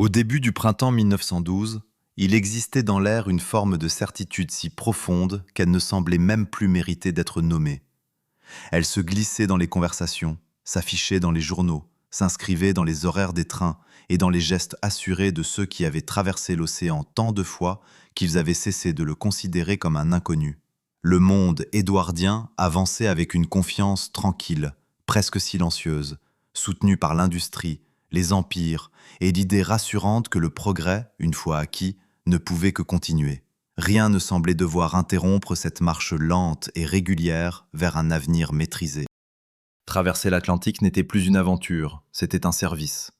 Au début du printemps 1912, il existait dans l'air une forme de certitude si profonde qu'elle ne semblait même plus mériter d'être nommée. Elle se glissait dans les conversations, s'affichait dans les journaux, s'inscrivait dans les horaires des trains et dans les gestes assurés de ceux qui avaient traversé l'océan tant de fois qu'ils avaient cessé de le considérer comme un inconnu. Le monde édouardien avançait avec une confiance tranquille, presque silencieuse, soutenue par l'industrie, les empires et l'idée rassurante que le progrès, une fois acquis, ne pouvait que continuer. Rien ne semblait devoir interrompre cette marche lente et régulière vers un avenir maîtrisé. Traverser l'Atlantique n'était plus une aventure, c'était un service.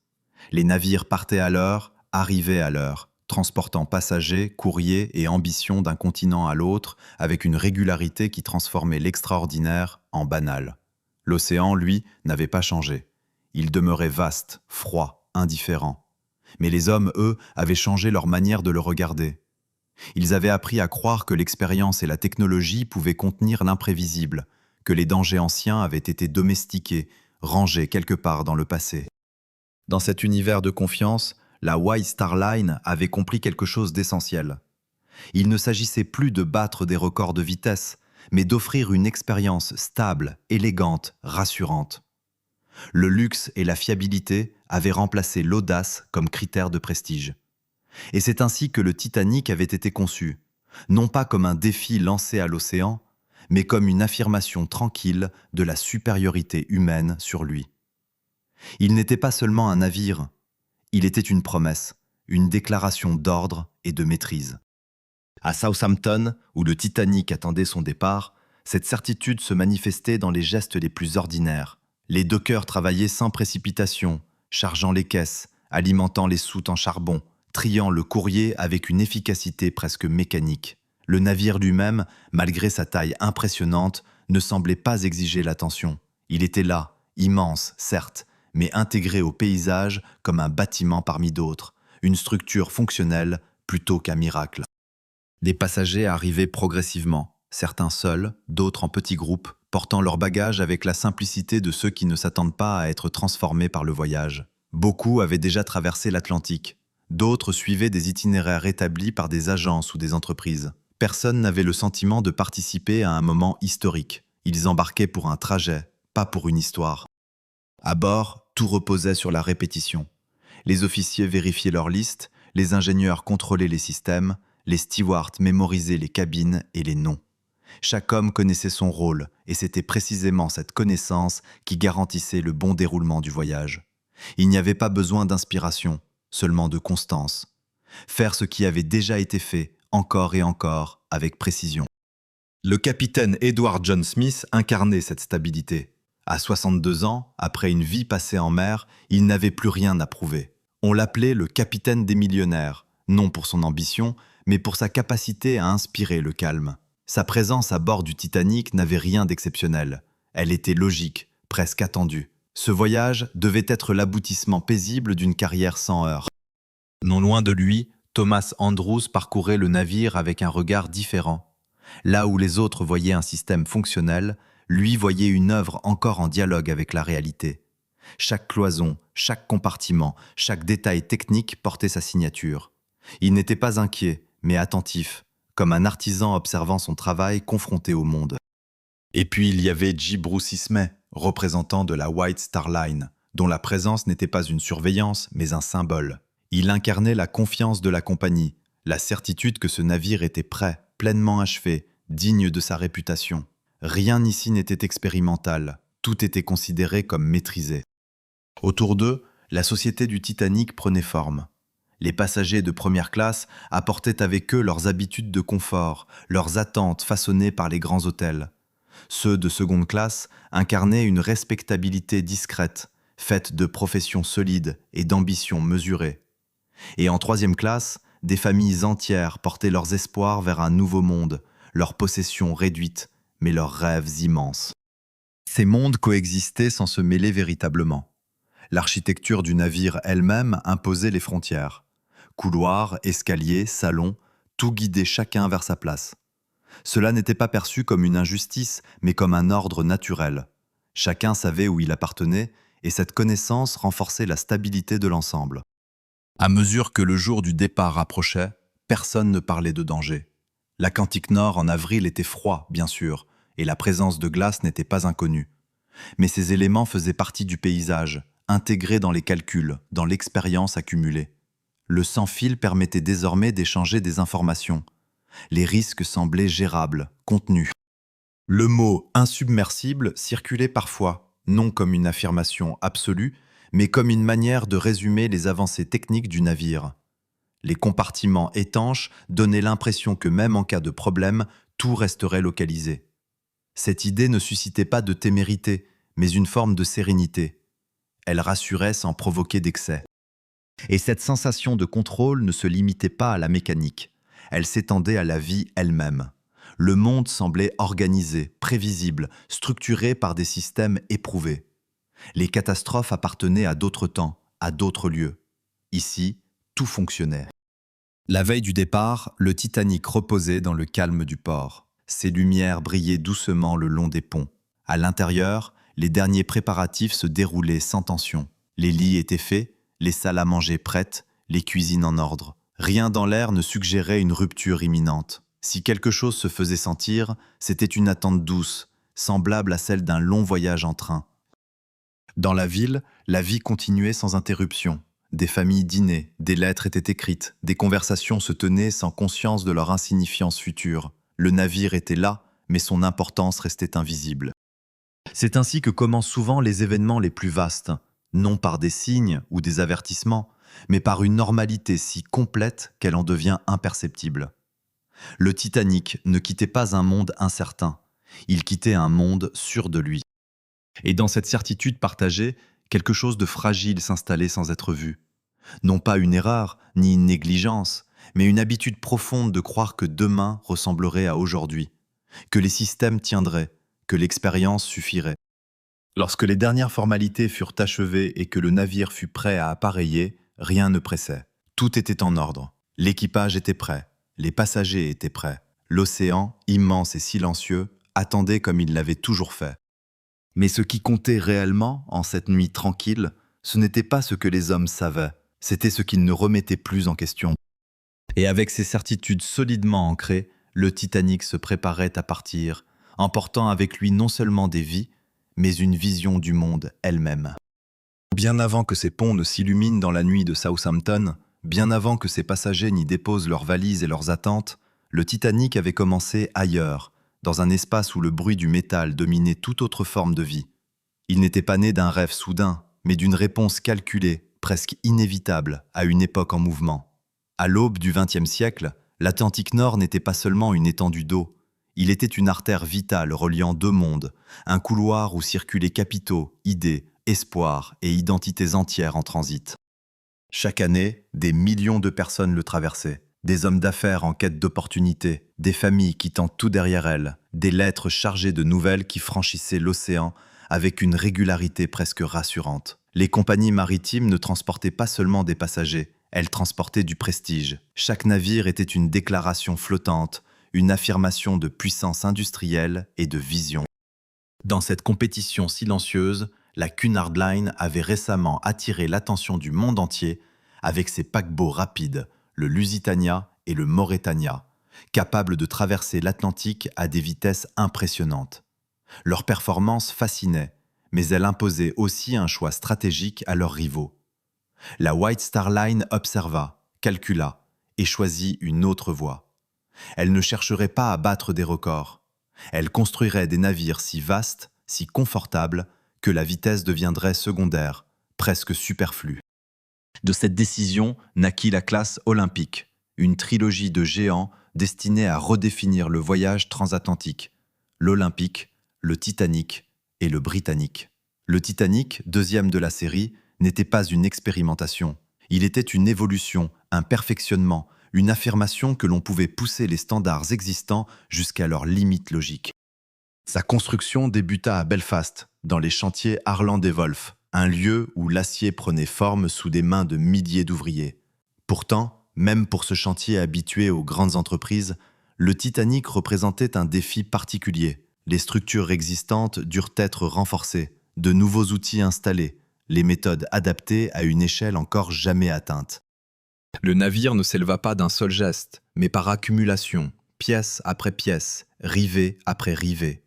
Les navires partaient à l'heure, arrivaient à l'heure, transportant passagers, courriers et ambitions d'un continent à l'autre avec une régularité qui transformait l'extraordinaire en banal. L'océan, lui, n'avait pas changé. Il demeurait vaste, froid, indifférent. Mais les hommes, eux, avaient changé leur manière de le regarder. Ils avaient appris à croire que l'expérience et la technologie pouvaient contenir l'imprévisible, que les dangers anciens avaient été domestiqués, rangés quelque part dans le passé. Dans cet univers de confiance, la White Star Line avait compris quelque chose d'essentiel. Il ne s'agissait plus de battre des records de vitesse, mais d'offrir une expérience stable, élégante, rassurante. Le luxe et la fiabilité avaient remplacé l'audace comme critère de prestige. Et c'est ainsi que le Titanic avait été conçu, non pas comme un défi lancé à l'océan, mais comme une affirmation tranquille de la supériorité humaine sur lui. Il n'était pas seulement un navire, il était une promesse, une déclaration d'ordre et de maîtrise. À Southampton, où le Titanic attendait son départ, cette certitude se manifestait dans les gestes les plus ordinaires. Les dockers travaillaient sans précipitation, chargeant les caisses, alimentant les soutes en charbon, triant le courrier avec une efficacité presque mécanique. Le navire lui-même, malgré sa taille impressionnante, ne semblait pas exiger l'attention. Il était là, immense, certes, mais intégré au paysage comme un bâtiment parmi d'autres, une structure fonctionnelle plutôt qu'un miracle. Les passagers arrivaient progressivement, certains seuls, d'autres en petits groupes, portant leurs bagages avec la simplicité de ceux qui ne s'attendent pas à être transformés par le voyage. Beaucoup avaient déjà traversé l'Atlantique, d'autres suivaient des itinéraires établis par des agences ou des entreprises. Personne n'avait le sentiment de participer à un moment historique. Ils embarquaient pour un trajet, pas pour une histoire. À bord, tout reposait sur la répétition. Les officiers vérifiaient leurs listes, les ingénieurs contrôlaient les systèmes, les stewards mémorisaient les cabines et les noms. Chaque homme connaissait son rôle, et c'était précisément cette connaissance qui garantissait le bon déroulement du voyage. Il n'y avait pas besoin d'inspiration, seulement de constance. Faire ce qui avait déjà été fait, encore et encore, avec précision. Le capitaine Edward John Smith incarnait cette stabilité. À 62 ans, après une vie passée en mer, il n'avait plus rien à prouver. On l'appelait le capitaine des millionnaires, non pour son ambition, mais pour sa capacité à inspirer le calme. Sa présence à bord du Titanic n'avait rien d'exceptionnel. Elle était logique, presque attendue. Ce voyage devait être l'aboutissement paisible d'une carrière sans heurts. Non loin de lui, Thomas Andrews parcourait le navire avec un regard différent. Là où les autres voyaient un système fonctionnel, lui voyait une œuvre encore en dialogue avec la réalité. Chaque cloison, chaque compartiment, chaque détail technique portait sa signature. Il n'était pas inquiet, mais attentif, comme un artisan observant son travail confronté au monde. Et puis il y avait J. Bruce Ismay, représentant de la White Star Line, dont la présence n'était pas une surveillance, mais un symbole. Il incarnait la confiance de la compagnie, la certitude que ce navire était prêt, pleinement achevé, digne de sa réputation. Rien ici n'était expérimental, tout était considéré comme maîtrisé. Autour d'eux, la société du Titanic prenait forme. Les passagers de première classe apportaient avec eux leurs habitudes de confort, leurs attentes façonnées par les grands hôtels. Ceux de seconde classe incarnaient une respectabilité discrète, faite de professions solides et d'ambitions mesurées. Et en troisième classe, des familles entières portaient leurs espoirs vers un nouveau monde, leurs possessions réduites, mais leurs rêves immenses. Ces mondes coexistaient sans se mêler véritablement. L'architecture du navire elle-même imposait les frontières. Couloirs, escaliers, salons, tout guidait chacun vers sa place. Cela n'était pas perçu comme une injustice, mais comme un ordre naturel. Chacun savait où il appartenait, et cette connaissance renforçait la stabilité de l'ensemble. À mesure que le jour du départ approchait, personne ne parlait de danger. L'Atlantique Nord en avril était froid, bien sûr, et la présence de glace n'était pas inconnue. Mais ces éléments faisaient partie du paysage, intégrés dans les calculs, dans l'expérience accumulée. Le sans-fil permettait désormais d'échanger des informations. Les risques semblaient gérables, contenus. Le mot insubmersible circulait parfois, non comme une affirmation absolue, mais comme une manière de résumer les avancées techniques du navire. Les compartiments étanches donnaient l'impression que même en cas de problème, tout resterait localisé. Cette idée ne suscitait pas de témérité, mais une forme de sérénité. Elle rassurait sans provoquer d'excès. Et cette sensation de contrôle ne se limitait pas à la mécanique. Elle s'étendait à la vie elle-même. Le monde semblait organisé, prévisible, structuré par des systèmes éprouvés. Les catastrophes appartenaient à d'autres temps, à d'autres lieux. Ici, tout fonctionnait. La veille du départ, le Titanic reposait dans le calme du port. Ses lumières brillaient doucement le long des ponts. À l'intérieur, les derniers préparatifs se déroulaient sans tension. Les lits étaient faits, les salles à manger prêtes, les cuisines en ordre. Rien dans l'air ne suggérait une rupture imminente. Si quelque chose se faisait sentir, c'était une attente douce, semblable à celle d'un long voyage en train. Dans la ville, la vie continuait sans interruption. Des familles dînaient, des lettres étaient écrites, des conversations se tenaient sans conscience de leur insignifiance future. Le navire était là, mais son importance restait invisible. C'est ainsi que commencent souvent les événements les plus vastes, non par des signes ou des avertissements, mais par une normalité si complète qu'elle en devient imperceptible. Le Titanic ne quittait pas un monde incertain, il quittait un monde sûr de lui. Et dans cette certitude partagée, quelque chose de fragile s'installait sans être vu. Non pas une erreur, ni une négligence, mais une habitude profonde de croire que demain ressemblerait à aujourd'hui, que les systèmes tiendraient, que l'expérience suffirait. Lorsque les dernières formalités furent achevées et que le navire fut prêt à appareiller, rien ne pressait. Tout était en ordre. L'équipage était prêt, les passagers étaient prêts. L'océan, immense et silencieux, attendait comme il l'avait toujours fait. Mais ce qui comptait réellement, en cette nuit tranquille, ce n'était pas ce que les hommes savaient, c'était ce qu'ils ne remettaient plus en question. Et avec ces certitudes solidement ancrées, le Titanic se préparait à partir, emportant avec lui non seulement des vies, mais une vision du monde elle-même. Bien avant que ces ponts ne s'illuminent dans la nuit de Southampton, bien avant que ces passagers n'y déposent leurs valises et leurs attentes, le Titanic avait commencé ailleurs, dans un espace où le bruit du métal dominait toute autre forme de vie. Il n'était pas né d'un rêve soudain, mais d'une réponse calculée, presque inévitable, à une époque en mouvement. À l'aube du XXe siècle, l'Atlantique Nord n'était pas seulement une étendue d'eau, il était une artère vitale reliant deux mondes, un couloir où circulaient capitaux, idées, espoirs et identités entières en transit. Chaque année, des millions de personnes le traversaient. Des hommes d'affaires en quête d'opportunités, des familles quittant tout derrière elles, des lettres chargées de nouvelles qui franchissaient l'océan avec une régularité presque rassurante. Les compagnies maritimes ne transportaient pas seulement des passagers, elles transportaient du prestige. Chaque navire était une déclaration flottante, une affirmation de puissance industrielle et de vision. Dans cette compétition silencieuse, la Cunard Line avait récemment attiré l'attention du monde entier avec ses paquebots rapides, le Lusitania et le Mauretania, capables de traverser l'Atlantique à des vitesses impressionnantes. Leur performance fascinait, mais elle imposait aussi un choix stratégique à leurs rivaux. La White Star Line observa, calcula et choisit une autre voie. Elle ne chercherait pas à battre des records. Elle construirait des navires si vastes, si confortables, que la vitesse deviendrait secondaire, presque superflue. De cette décision naquit la classe olympique, une trilogie de géants destinée à redéfinir le voyage transatlantique. L'Olympique, le Titanic et le Britannique. Le Titanic, deuxième de la série, n'était pas une expérimentation. Il était une évolution, un perfectionnement, une affirmation que l'on pouvait pousser les standards existants jusqu'à leurs limites logiques. Sa construction débuta à Belfast, dans les chantiers Harland et Wolff, un lieu où l'acier prenait forme sous des mains de milliers d'ouvriers. Pourtant, même pour ce chantier habitué aux grandes entreprises, le Titanic représentait un défi particulier. Les structures existantes durent être renforcées, de nouveaux outils installés, les méthodes adaptées à une échelle encore jamais atteinte. Le navire ne s'éleva pas d'un seul geste, mais par accumulation, pièce après pièce, rivée après rivée.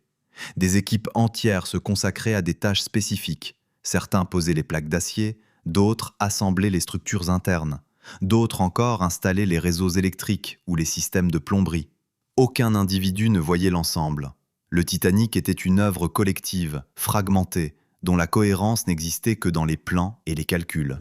Des équipes entières se consacraient à des tâches spécifiques. Certains posaient les plaques d'acier, d'autres assemblaient les structures internes, d'autres encore installaient les réseaux électriques ou les systèmes de plomberie. Aucun individu ne voyait l'ensemble. Le Titanic était une œuvre collective, fragmentée, dont la cohérence n'existait que dans les plans et les calculs.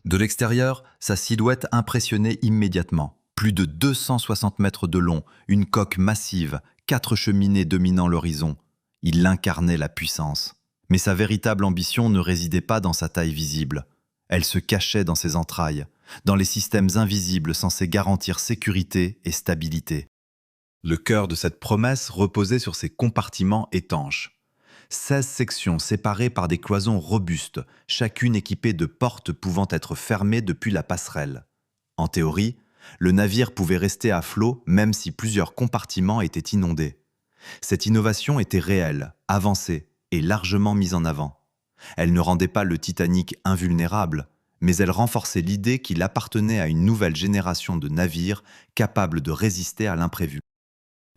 De l'extérieur, sa silhouette impressionnait immédiatement. Plus de 260 mètres de long, une coque massive, 4 cheminées dominant l'horizon. Il incarnait la puissance. Mais sa véritable ambition ne résidait pas dans sa taille visible. Elle se cachait dans ses entrailles, dans les systèmes invisibles censés garantir sécurité et stabilité. Le cœur de cette promesse reposait sur ses compartiments étanches. 16 sections séparées par des cloisons robustes, chacune équipée de portes pouvant être fermées depuis la passerelle. En théorie, le navire pouvait rester à flot même si plusieurs compartiments étaient inondés. Cette innovation était réelle, avancée et largement mise en avant. Elle ne rendait pas le Titanic invulnérable, mais elle renforçait l'idée qu'il appartenait à une nouvelle génération de navires capables de résister à l'imprévu.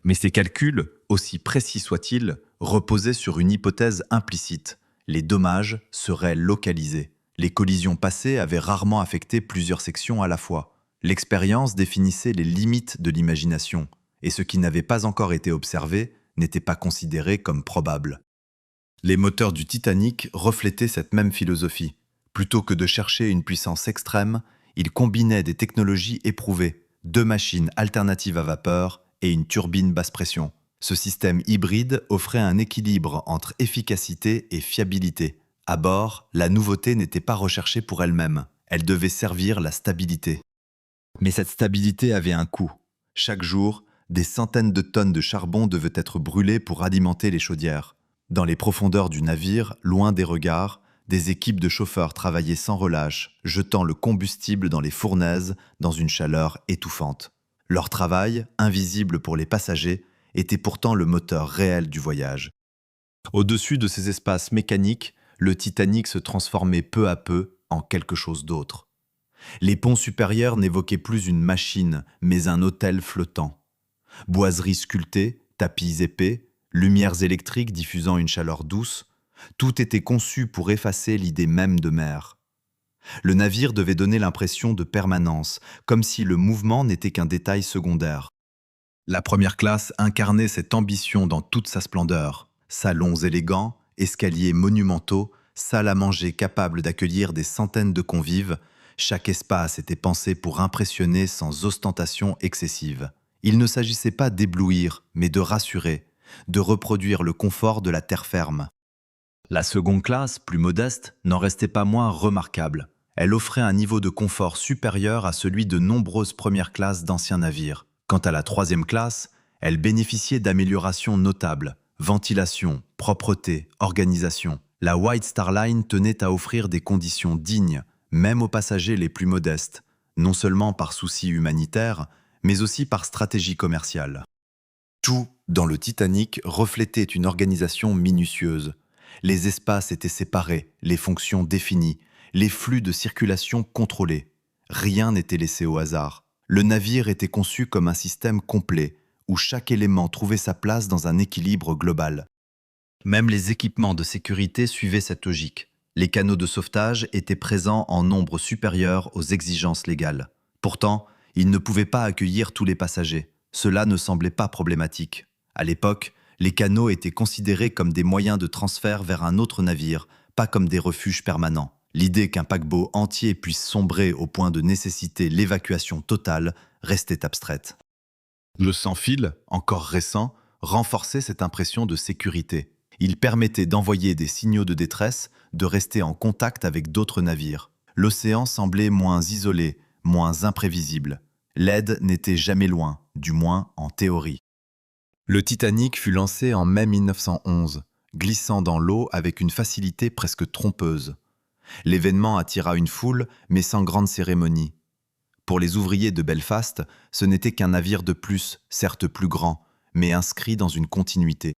Mais ces calculs, aussi précis soient-ils, reposaient sur une hypothèse implicite. Les dommages seraient localisés. Les collisions passées avaient rarement affecté plusieurs sections à la fois. L'expérience définissait les limites de l'imagination, et ce qui n'avait pas encore été observé n'était pas considéré comme probable. Les moteurs du Titanic reflétaient cette même philosophie. Plutôt que de chercher une puissance extrême, ils combinaient des technologies éprouvées, 2 machines alternatives à vapeur et une turbine basse pression. Ce système hybride offrait un équilibre entre efficacité et fiabilité. À bord, la nouveauté n'était pas recherchée pour elle-même, elle devait servir la stabilité. Mais cette stabilité avait un coût. Chaque jour, des centaines de tonnes de charbon devaient être brûlées pour alimenter les chaudières. Dans les profondeurs du navire, loin des regards, des équipes de chauffeurs travaillaient sans relâche, jetant le combustible dans les fournaises dans une chaleur étouffante. Leur travail, invisible pour les passagers, était pourtant le moteur réel du voyage. Au-dessus de ces espaces mécaniques, le Titanic se transformait peu à peu en quelque chose d'autre. Les ponts supérieurs n'évoquaient plus une machine, mais un hôtel flottant. Boiseries sculptées, tapis épais, lumières électriques diffusant une chaleur douce, tout était conçu pour effacer l'idée même de mer. Le navire devait donner l'impression de permanence, comme si le mouvement n'était qu'un détail secondaire. La première classe incarnait cette ambition dans toute sa splendeur. Salons élégants, escaliers monumentaux, salles à manger capables d'accueillir des centaines de convives, chaque espace était pensé pour impressionner sans ostentation excessive. Il ne s'agissait pas d'éblouir, mais de rassurer, de reproduire le confort de la terre ferme. La seconde classe, plus modeste, n'en restait pas moins remarquable. Elle offrait un niveau de confort supérieur à celui de nombreuses premières classes d'anciens navires. Quant à la troisième classe, elle bénéficiait d'améliorations notables. Ventilation, propreté, organisation. La White Star Line tenait à offrir des conditions dignes, même aux passagers les plus modestes, non seulement par souci humanitaire, mais aussi par stratégie commerciale. Tout, dans le Titanic, reflétait une organisation minutieuse. Les espaces étaient séparés, les fonctions définies, les flux de circulation contrôlés. Rien n'était laissé au hasard. Le navire était conçu comme un système complet, où chaque élément trouvait sa place dans un équilibre global. Même les équipements de sécurité suivaient cette logique. Les canaux de sauvetage étaient présents en nombre supérieur aux exigences légales. Pourtant, ils ne pouvaient pas accueillir tous les passagers. Cela ne semblait pas problématique. À l'époque, les canaux étaient considérés comme des moyens de transfert vers un autre navire, pas comme des refuges permanents. L'idée qu'un paquebot entier puisse sombrer au point de nécessiter l'évacuation totale restait abstraite. Le sans-fil, encore récent, renforçait cette impression de sécurité. Il permettait d'envoyer des signaux de détresse, de rester en contact avec d'autres navires. L'océan semblait moins isolé, moins imprévisible. L'aide n'était jamais loin, du moins en théorie. Le Titanic fut lancé en mai 1911, glissant dans l'eau avec une facilité presque trompeuse. L'événement attira une foule, mais sans grande cérémonie. Pour les ouvriers de Belfast, ce n'était qu'un navire de plus, certes plus grand, mais inscrit dans une continuité.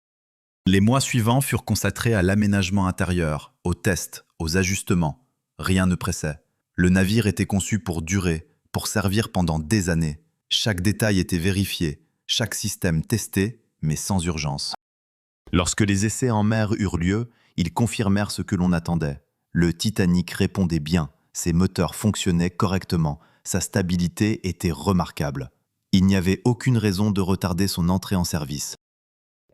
Les mois suivants furent consacrés à l'aménagement intérieur, aux tests, aux ajustements. Rien ne pressait. Le navire était conçu pour durer, pour servir pendant des années. Chaque détail était vérifié, chaque système testé, mais sans urgence. Lorsque les essais en mer eurent lieu, ils confirmèrent ce que l'on attendait. Le Titanic répondait bien, ses moteurs fonctionnaient correctement, sa stabilité était remarquable. Il n'y avait aucune raison de retarder son entrée en service.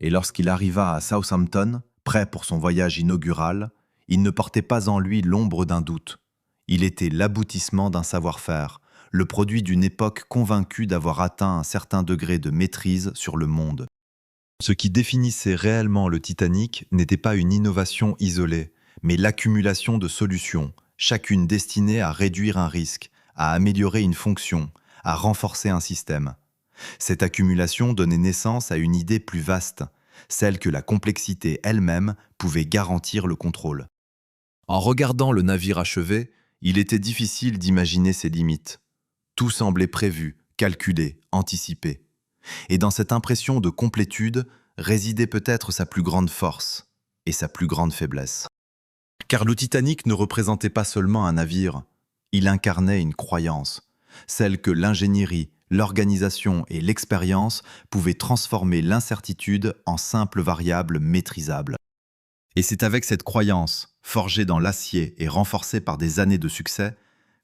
Et lorsqu'il arriva à Southampton, prêt pour son voyage inaugural, il ne portait pas en lui l'ombre d'un doute. Il était l'aboutissement d'un savoir-faire, le produit d'une époque convaincue d'avoir atteint un certain degré de maîtrise sur le monde. Ce qui définissait réellement le Titanic n'était pas une innovation isolée, mais l'accumulation de solutions, chacune destinée à réduire un risque, à améliorer une fonction, à renforcer un système. Cette accumulation donnait naissance à une idée plus vaste, celle que la complexité elle-même pouvait garantir le contrôle. En regardant le navire achevé, il était difficile d'imaginer ses limites. Tout semblait prévu, calculé, anticipé. Et dans cette impression de complétude résidait peut-être sa plus grande force et sa plus grande faiblesse. Car le Titanic ne représentait pas seulement un navire, il incarnait une croyance, celle que l'ingénierie, l'organisation et l'expérience pouvaient transformer l'incertitude en simple variable maîtrisable. Et c'est avec cette croyance, forgée dans l'acier et renforcée par des années de succès,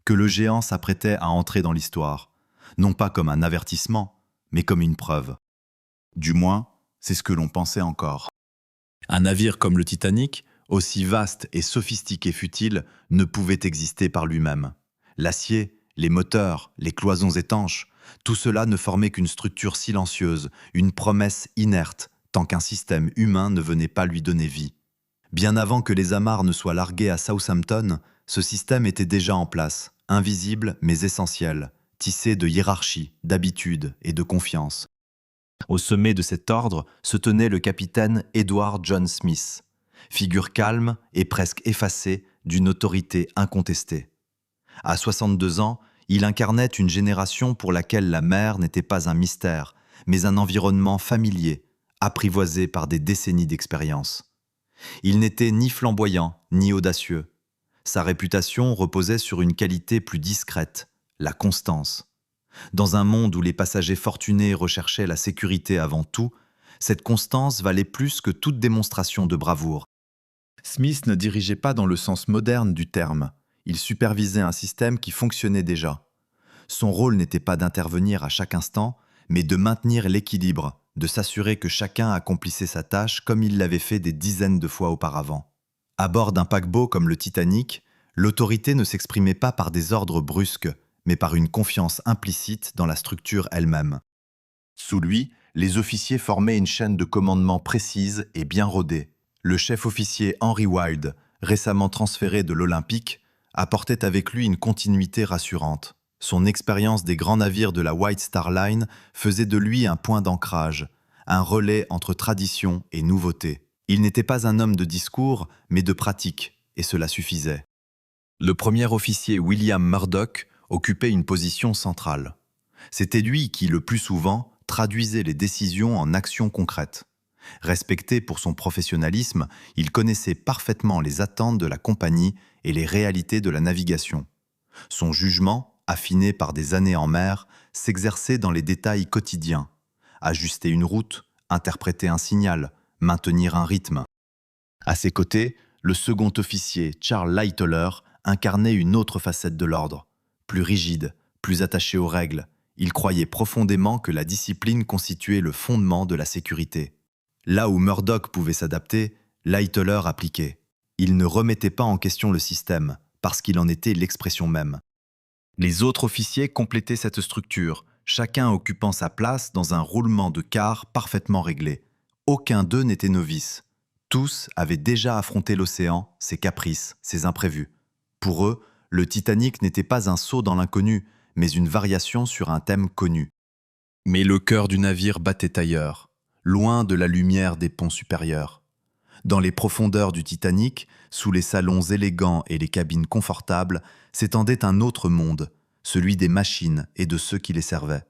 que le géant s'apprêtait à entrer dans l'histoire, non pas comme un avertissement, mais comme une preuve. Du moins, c'est ce que l'on pensait encore. Un navire comme le Titanic, aussi vaste et sophistiqué fût-il, ne pouvait exister par lui-même. L'acier, les moteurs, les cloisons étanches, tout cela ne formait qu'une structure silencieuse, une promesse inerte, tant qu'un système humain ne venait pas lui donner vie. Bien avant que les amarres ne soient larguées à Southampton, ce système était déjà en place, invisible mais essentiel, tissé de hiérarchie, d'habitude et de confiance. Au sommet de cet ordre se tenait le capitaine Edward John Smith, figure calme et presque effacée d'une autorité incontestée. À 62 ans, il incarnait une génération pour laquelle la mer n'était pas un mystère, mais un environnement familier, apprivoisé par des décennies d'expérience. Il n'était ni flamboyant, ni audacieux. Sa réputation reposait sur une qualité plus discrète, la constance. Dans un monde où les passagers fortunés recherchaient la sécurité avant tout, cette constance valait plus que toute démonstration de bravoure. Smith ne dirigeait pas dans le sens moderne du terme. Il supervisait un système qui fonctionnait déjà. Son rôle n'était pas d'intervenir à chaque instant, mais de maintenir l'équilibre, de s'assurer que chacun accomplissait sa tâche comme il l'avait fait des dizaines de fois auparavant. À bord d'un paquebot comme le Titanic, l'autorité ne s'exprimait pas par des ordres brusques, mais par une confiance implicite dans la structure elle-même. Sous lui, les officiers formaient une chaîne de commandement précise et bien rodée. Le chef-officier Henry Wilde, récemment transféré de l'Olympique, apportait avec lui une continuité rassurante. Son expérience des grands navires de la White Star Line faisait de lui un point d'ancrage, un relais entre tradition et nouveauté. Il n'était pas un homme de discours, mais de pratique, et cela suffisait. Le premier officier William Murdoch occupait une position centrale. C'était lui qui, le plus souvent, traduisait les décisions en actions concrètes. Respecté pour son professionnalisme, il connaissait parfaitement les attentes de la compagnie et les réalités de la navigation. Son jugement, affiné par des années en mer, s'exerçait dans les détails quotidiens. Ajuster une route, interpréter un signal, maintenir un rythme. À ses côtés, le second officier, Charles Lightoller, incarnait une autre facette de l'ordre. Plus rigide, plus attaché aux règles, il croyait profondément que la discipline constituait le fondement de la sécurité. Là où Murdoch pouvait s'adapter, Lightoller appliquait. Il ne remettait pas en question le système, parce qu'il en était l'expression même. Les autres officiers complétaient cette structure, chacun occupant sa place dans un roulement de quart parfaitement réglé. Aucun d'eux n'était novice. Tous avaient déjà affronté l'océan, ses caprices, ses imprévus. Pour eux, le Titanic n'était pas un saut dans l'inconnu, mais une variation sur un thème connu. Mais le cœur du navire battait ailleurs, loin de la lumière des ponts supérieurs. Dans les profondeurs du Titanic, sous les salons élégants et les cabines confortables, s'étendait un autre monde, celui des machines et de ceux qui les servaient.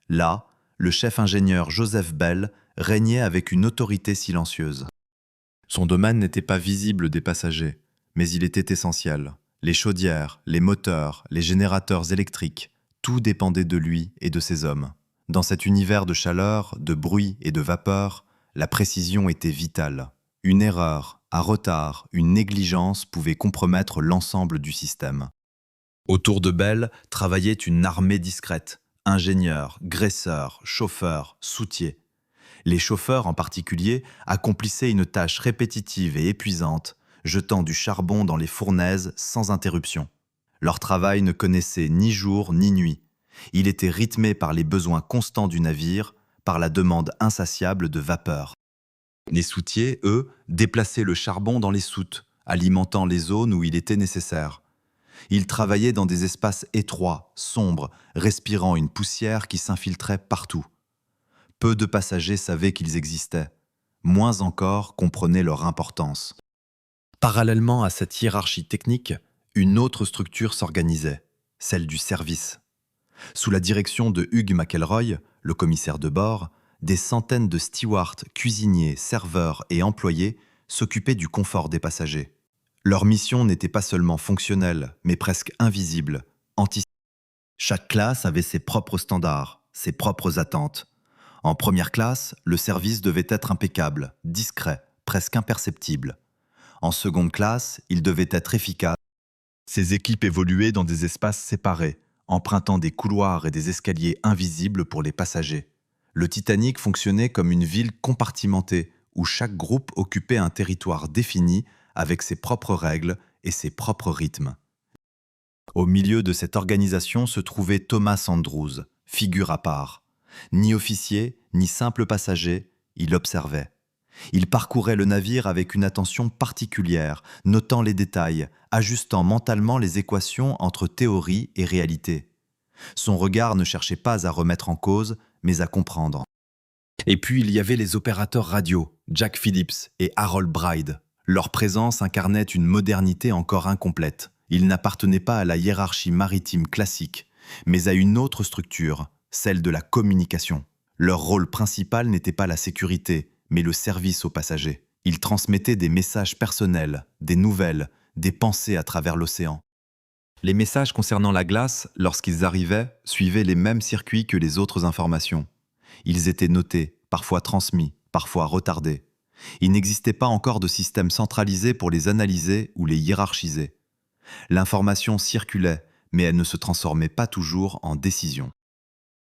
Là, le chef-ingénieur Joseph Bell régnait avec une autorité silencieuse. Son domaine n'était pas visible des passagers, mais il était essentiel. Les chaudières, les moteurs, les générateurs électriques, Tout dépendait de lui et de ses hommes. Dans cet univers de chaleur, de bruit et de vapeur, la précision était vitale. Une erreur, un retard, une négligence pouvaient compromettre l'ensemble du système. Autour de Bell travaillait une armée discrète. Ingénieurs, graisseurs, chauffeurs, soutiers. Les chauffeurs en particulier accomplissaient une tâche répétitive et épuisante, jetant du charbon dans les fournaises sans interruption. Leur travail ne connaissait ni jour ni nuit. Il était rythmé par les besoins constants du navire, par la demande insatiable de vapeur. Les soutiers, eux, déplaçaient le charbon dans les soutes, alimentant les zones où il était nécessaire. Ils travaillaient dans des espaces étroits, sombres, respirant une poussière qui s'infiltrait partout. Peu de passagers savaient qu'ils existaient. Moins encore comprenaient leur importance. Parallèlement à cette hiérarchie technique, une autre structure s'organisait, celle du service. Sous la direction de Hugh McElroy, le commissaire de bord, des centaines de stewards, cuisiniers, serveurs et employés s'occupaient du confort des passagers. Leur mission n'était pas seulement fonctionnelle, mais presque invisible, anticipée. Chaque classe avait ses propres standards, ses propres attentes. En première classe, le service devait être impeccable, discret, presque imperceptible. En seconde classe, il devait être efficace. Ces équipes évoluaient dans des espaces séparés, empruntant des couloirs et des escaliers invisibles pour les passagers. Le Titanic fonctionnait comme une ville compartimentée, où chaque groupe occupait un territoire défini avec ses propres règles et ses propres rythmes. Au milieu de cette organisation se trouvait Thomas Andrews, figure à part. Ni officier, ni simple passager, il observait. Il parcourait le navire avec une attention particulière, notant les détails, ajustant mentalement les équations entre théorie et réalité. Son regard ne cherchait pas à remettre en cause, mais à comprendre. Et puis il y avait les opérateurs radio, Jack Phillips et Harold Bride. Leur présence incarnait une modernité encore incomplète. Ils n'appartenaient pas à la hiérarchie maritime classique, mais à une autre structure, celle de la communication. Leur rôle principal n'était pas la sécurité, mais le service aux passagers. Ils transmettaient des messages personnels, des nouvelles, des pensées à travers l'océan. Les messages concernant la glace, lorsqu'ils arrivaient, suivaient les mêmes circuits que les autres informations. Ils étaient notés, parfois transmis, parfois retardés. Il n'existait pas encore de système centralisé pour les analyser ou les hiérarchiser. L'information circulait, mais elle ne se transformait pas toujours en décision.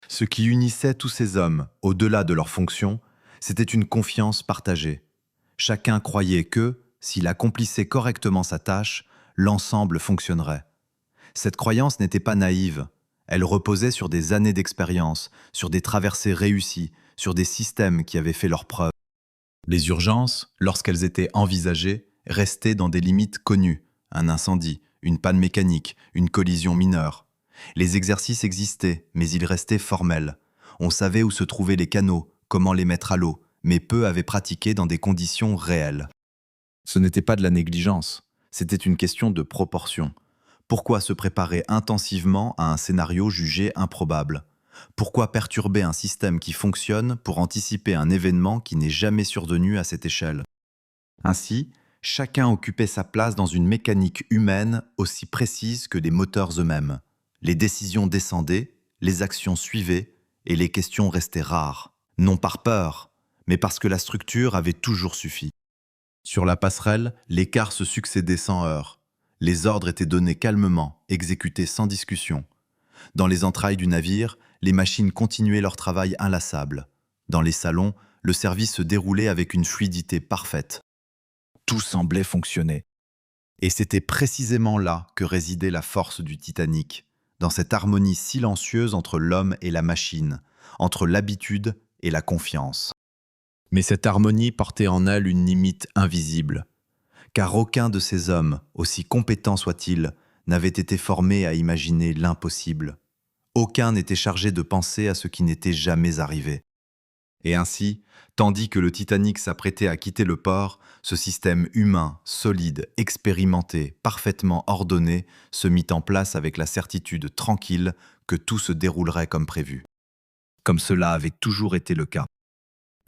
Ce qui unissait tous ces hommes, au-delà de leurs fonctions, c'était une confiance partagée. Chacun croyait que, s'il accomplissait correctement sa tâche, l'ensemble fonctionnerait. Cette croyance n'était pas naïve. Elle reposait sur des années d'expérience, sur des traversées réussies, sur des systèmes qui avaient fait leurs preuves. Les urgences, lorsqu'elles étaient envisagées, restaient dans des limites connues. Un incendie, une panne mécanique, une collision mineure. Les exercices existaient, mais ils restaient formels. On savait où se trouvaient les canaux, comment les mettre à l'eau, mais peu avaient pratiqué dans des conditions réelles. Ce n'était pas de la négligence, c'était une question de proportion. Pourquoi se préparer intensivement à un scénario jugé improbable ? Pourquoi perturber un système qui fonctionne pour anticiper un événement qui n'est jamais survenu à cette échelle ? Ainsi, chacun occupait sa place dans une mécanique humaine aussi précise que les moteurs eux-mêmes. Les décisions descendaient, les actions suivaient, et les questions restaient rares. Non par peur, mais parce que la structure avait toujours suffi. Sur la passerelle, l'écart se succédait sans heurts. Les ordres étaient donnés calmement, exécutés sans discussion. Dans les entrailles du navire, les machines continuaient leur travail inlassable. Dans les salons, le service se déroulait avec une fluidité parfaite. Tout semblait fonctionner. Et c'était précisément là que résidait la force du Titanic, dans cette harmonie silencieuse entre l'homme et la machine, entre l'habitude et la confiance. Mais cette harmonie portait en elle une limite invisible, car aucun de ces hommes, aussi compétents soient-ils, n'avait été formé à imaginer l'impossible. Aucun n'était chargé de penser à ce qui n'était jamais arrivé. Et ainsi, tandis que le Titanic s'apprêtait à quitter le port, ce système humain, solide, expérimenté, parfaitement ordonné, se mit en place avec la certitude tranquille que tout se déroulerait comme prévu. Comme cela avait toujours été le cas.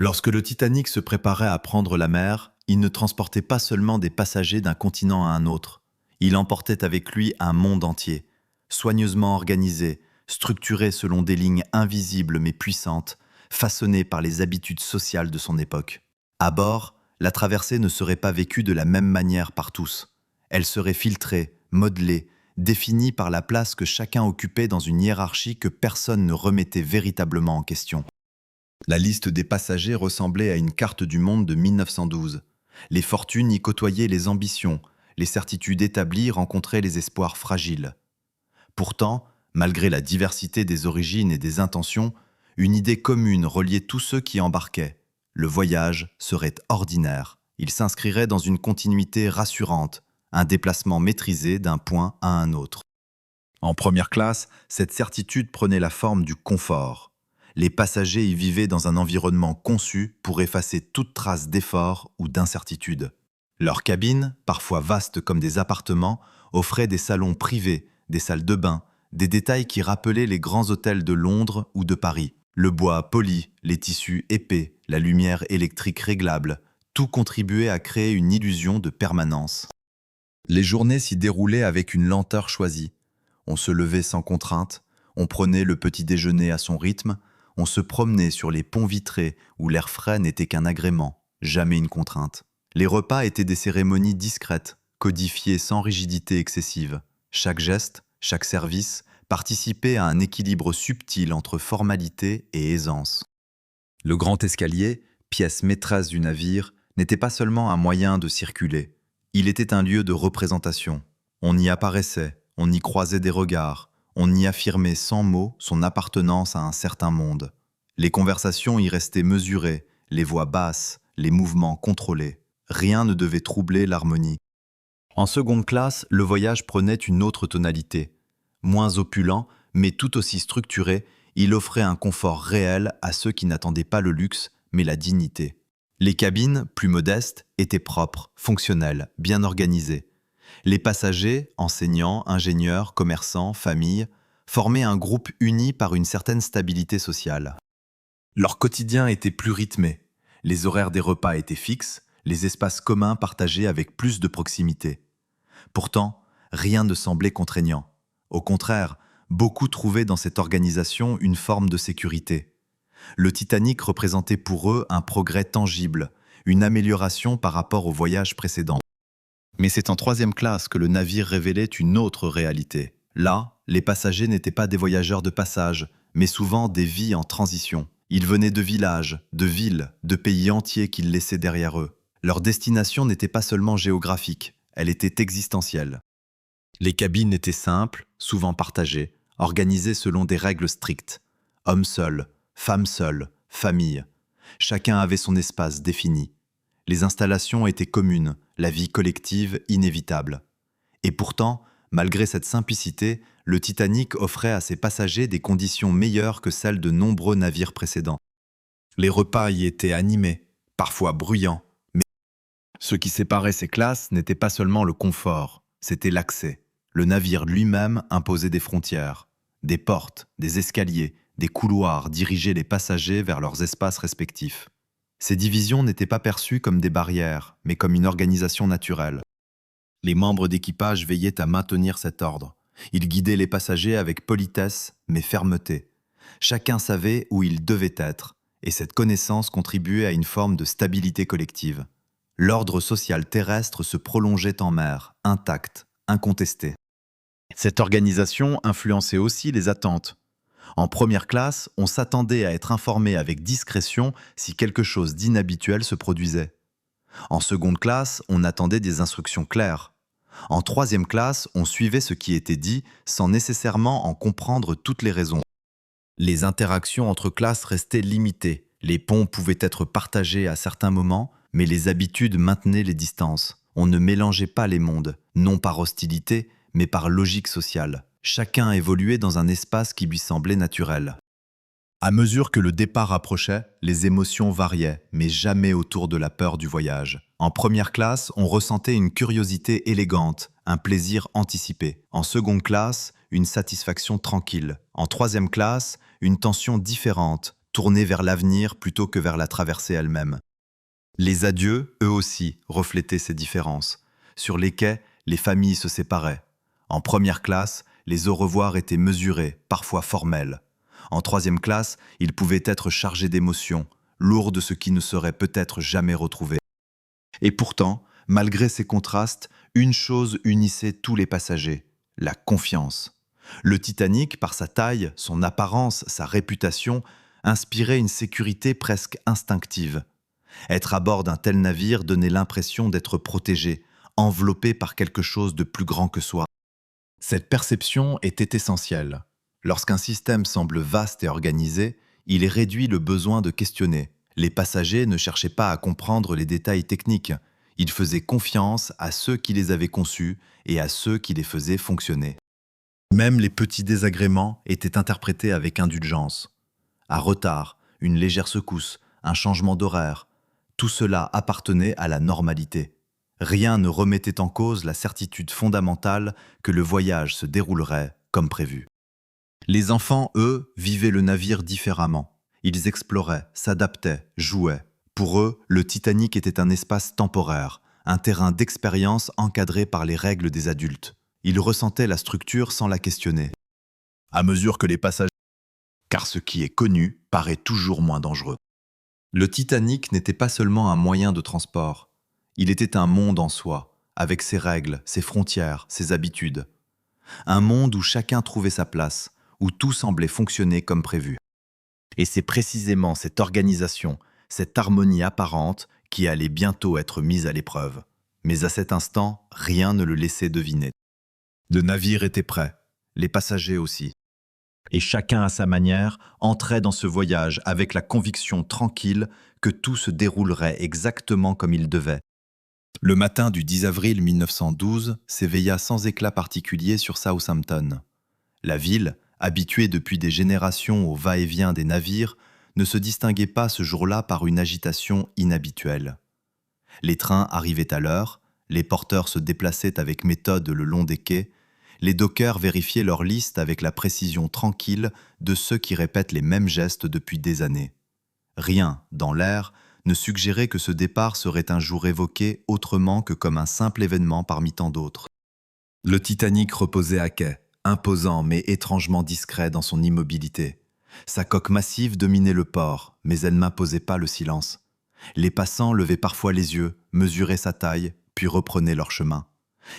Lorsque le Titanic se préparait à prendre la mer, il ne transportait pas seulement des passagers d'un continent à un autre. Il emportait avec lui un monde entier, soigneusement organisé, structurée selon des lignes invisibles mais puissantes, façonnées par les habitudes sociales de son époque. À bord, la traversée ne serait pas vécue de la même manière par tous. Elle serait filtrée, modelée, définie par la place que chacun occupait dans une hiérarchie que personne ne remettait véritablement en question. La liste des passagers ressemblait à une carte du monde de 1912. Les fortunes y côtoyaient les ambitions, les certitudes établies rencontraient les espoirs fragiles. Pourtant, malgré la diversité des origines et des intentions, une idée commune reliait tous ceux qui embarquaient. Le voyage serait ordinaire. Il s'inscrirait dans une continuité rassurante, un déplacement maîtrisé d'un point à un autre. En première classe, cette certitude prenait la forme du confort. Les passagers y vivaient dans un environnement conçu pour effacer toute trace d'effort ou d'incertitude. Leurs cabines, parfois vastes comme des appartements, offraient des salons privés, des salles de bain, des détails qui rappelaient les grands hôtels de Londres ou de Paris. Le bois poli, les tissus épais, la lumière électrique réglable, tout contribuait à créer une illusion de permanence. Les journées s'y déroulaient avec une lenteur choisie. On se levait sans contrainte, on prenait le petit déjeuner à son rythme, on se promenait sur les ponts vitrés où l'air frais n'était qu'un agrément, jamais une contrainte. Les repas étaient des cérémonies discrètes, codifiées sans rigidité excessive. Chaque geste, chaque service participait à un équilibre subtil entre formalité et aisance. Le grand escalier, pièce maîtresse du navire, n'était pas seulement un moyen de circuler. Il était un lieu de représentation. On y apparaissait, on y croisait des regards, on y affirmait sans mots son appartenance à un certain monde. Les conversations y restaient mesurées, les voix basses, les mouvements contrôlés. Rien ne devait troubler l'harmonie. En seconde classe, le voyage prenait une autre tonalité. Moins opulent, mais tout aussi structuré, il offrait un confort réel à ceux qui n'attendaient pas le luxe, mais la dignité. Les cabines, plus modestes, étaient propres, fonctionnelles, bien organisées. Les passagers, enseignants, ingénieurs, commerçants, familles, formaient un groupe uni par une certaine stabilité sociale. Leur quotidien était plus rythmé. Les horaires des repas étaient fixes, les espaces communs partagés avec plus de proximité. Pourtant, rien ne semblait contraignant. Au contraire, beaucoup trouvaient dans cette organisation une forme de sécurité. Le Titanic représentait pour eux un progrès tangible, une amélioration par rapport au voyage précédent. Mais c'est en troisième classe que le navire révélait une autre réalité. Là, les passagers n'étaient pas des voyageurs de passage, mais souvent des vies en transition. Ils venaient de villages, de villes, de pays entiers qu'ils laissaient derrière eux. Leur destination n'était pas seulement géographique, elle était existentielle. Les cabines étaient simples, souvent partagées, organisées selon des règles strictes. Hommes seuls, femmes seules, famille. Chacun avait son espace défini. Les installations étaient communes, la vie collective inévitable. Et pourtant, malgré cette simplicité, le Titanic offrait à ses passagers des conditions meilleures que celles de nombreux navires précédents. Les repas y étaient animés, parfois bruyants, mais ce qui séparait ces classes n'était pas seulement le confort, c'était l'accès. Le navire lui-même imposait des frontières, des portes, des escaliers, des couloirs dirigeaient les passagers vers leurs espaces respectifs. Ces divisions n'étaient pas perçues comme des barrières, mais comme une organisation naturelle. Les membres d'équipage veillaient à maintenir cet ordre. Ils guidaient les passagers avec politesse, mais fermeté. Chacun savait où il devait être, et cette connaissance contribuait à une forme de stabilité collective. L'ordre social terrestre se prolongeait en mer, intact, incontesté. Cette organisation influençait aussi les attentes. En première classe, on s'attendait à être informé avec discrétion si quelque chose d'inhabituel se produisait. En seconde classe, on attendait des instructions claires. En troisième classe, on suivait ce qui était dit sans nécessairement en comprendre toutes les raisons. Les interactions entre classes restaient limitées. Les ponts pouvaient être partagés à certains moments, mais les habitudes maintenaient les distances. On ne mélangeait pas les mondes, non par hostilité, mais par logique sociale. Chacun évoluait dans un espace qui lui semblait naturel. À mesure que le départ approchait, les émotions variaient, mais jamais autour de la peur du voyage. En première classe, on ressentait une curiosité élégante, un plaisir anticipé. En seconde classe, une satisfaction tranquille. En troisième classe, une tension différente, tournée vers l'avenir plutôt que vers la traversée elle-même. Les adieux, eux aussi, reflétaient ces différences. Sur les quais, les familles se séparaient. En première classe, Les au revoir étaient mesurés, parfois formels. En troisième classe, ils pouvaient être chargés d'émotions, lourds de ce qui ne serait peut-être jamais retrouvé. Et pourtant, malgré ces contrastes, une chose unissait tous les passagers, la confiance. Le Titanic, par sa taille, son apparence, sa réputation, inspirait une sécurité presque instinctive. Être à bord d'un tel navire donnait l'impression d'être protégé, enveloppé par quelque chose de plus grand que soi. Cette perception était essentielle. Lorsqu'un système semble vaste et organisé, il est réduit le besoin de questionner. Les passagers ne cherchaient pas à comprendre les détails techniques. Ils faisaient confiance à ceux qui les avaient conçus et à ceux qui les faisaient fonctionner. Même les petits désagréments étaient interprétés avec indulgence. Un retard, une légère secousse, un changement d'horaire, tout cela appartenait à la normalité. Rien ne remettait en cause la certitude fondamentale que le voyage se déroulerait comme prévu. Les enfants, eux, vivaient le navire différemment. Ils exploraient, s'adaptaient, jouaient. Pour eux, le Titanic était un espace temporaire, un terrain d'expérience encadré par les règles des adultes. Ils ressentaient la structure sans la questionner. À mesure que les passagers... Car ce qui est connu paraît toujours moins dangereux. Le Titanic n'était pas seulement un moyen de transport. Il était un monde en soi, avec ses règles, ses frontières, ses habitudes. Un monde où chacun trouvait sa place, où tout semblait fonctionner comme prévu. Et c'est précisément cette organisation, cette harmonie apparente qui allait bientôt être mise à l'épreuve. Mais à cet instant, rien ne le laissait deviner. Le navire était prêt, les passagers aussi. Et chacun à sa manière entrait dans ce voyage avec la conviction tranquille que tout se déroulerait exactement comme il devait. Le matin du 10 avril 1912 s'éveilla sans éclat particulier sur Southampton. La ville, habituée depuis des générations au va-et-vient des navires, ne se distinguait pas ce jour-là par une agitation inhabituelle. Les trains arrivaient à l'heure, les porteurs se déplaçaient avec méthode le long des quais, les dockers vérifiaient leur liste avec la précision tranquille de ceux qui répètent les mêmes gestes depuis des années. Rien, dans l'air, ne suggérait que ce départ serait un jour évoqué autrement que comme un simple événement parmi tant d'autres. Le Titanic reposait à quai, imposant mais étrangement discret dans son immobilité. Sa coque massive dominait le port, mais elle n'imposait pas le silence. Les passants levaient parfois les yeux, mesuraient sa taille, puis reprenaient leur chemin.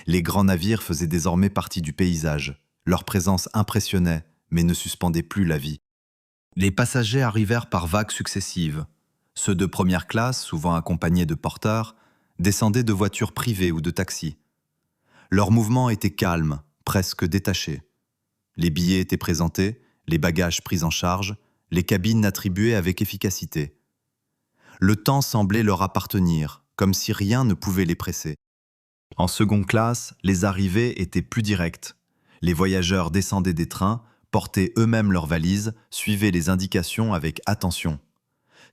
Les grands navires faisaient désormais partie du paysage. Leur présence impressionnait, mais ne suspendait plus la vie. Les passagers arrivèrent par vagues successives. Ceux de première classe, souvent accompagnés de porteurs, descendaient de voitures privées ou de taxis. Leur mouvement était calme, presque détaché. Les billets étaient présentés, les bagages pris en charge, les cabines attribuées avec efficacité. Le temps semblait leur appartenir, comme si rien ne pouvait les presser. En seconde classe, les arrivées étaient plus directes. Les voyageurs descendaient des trains, portaient eux-mêmes leurs valises, suivaient les indications avec attention.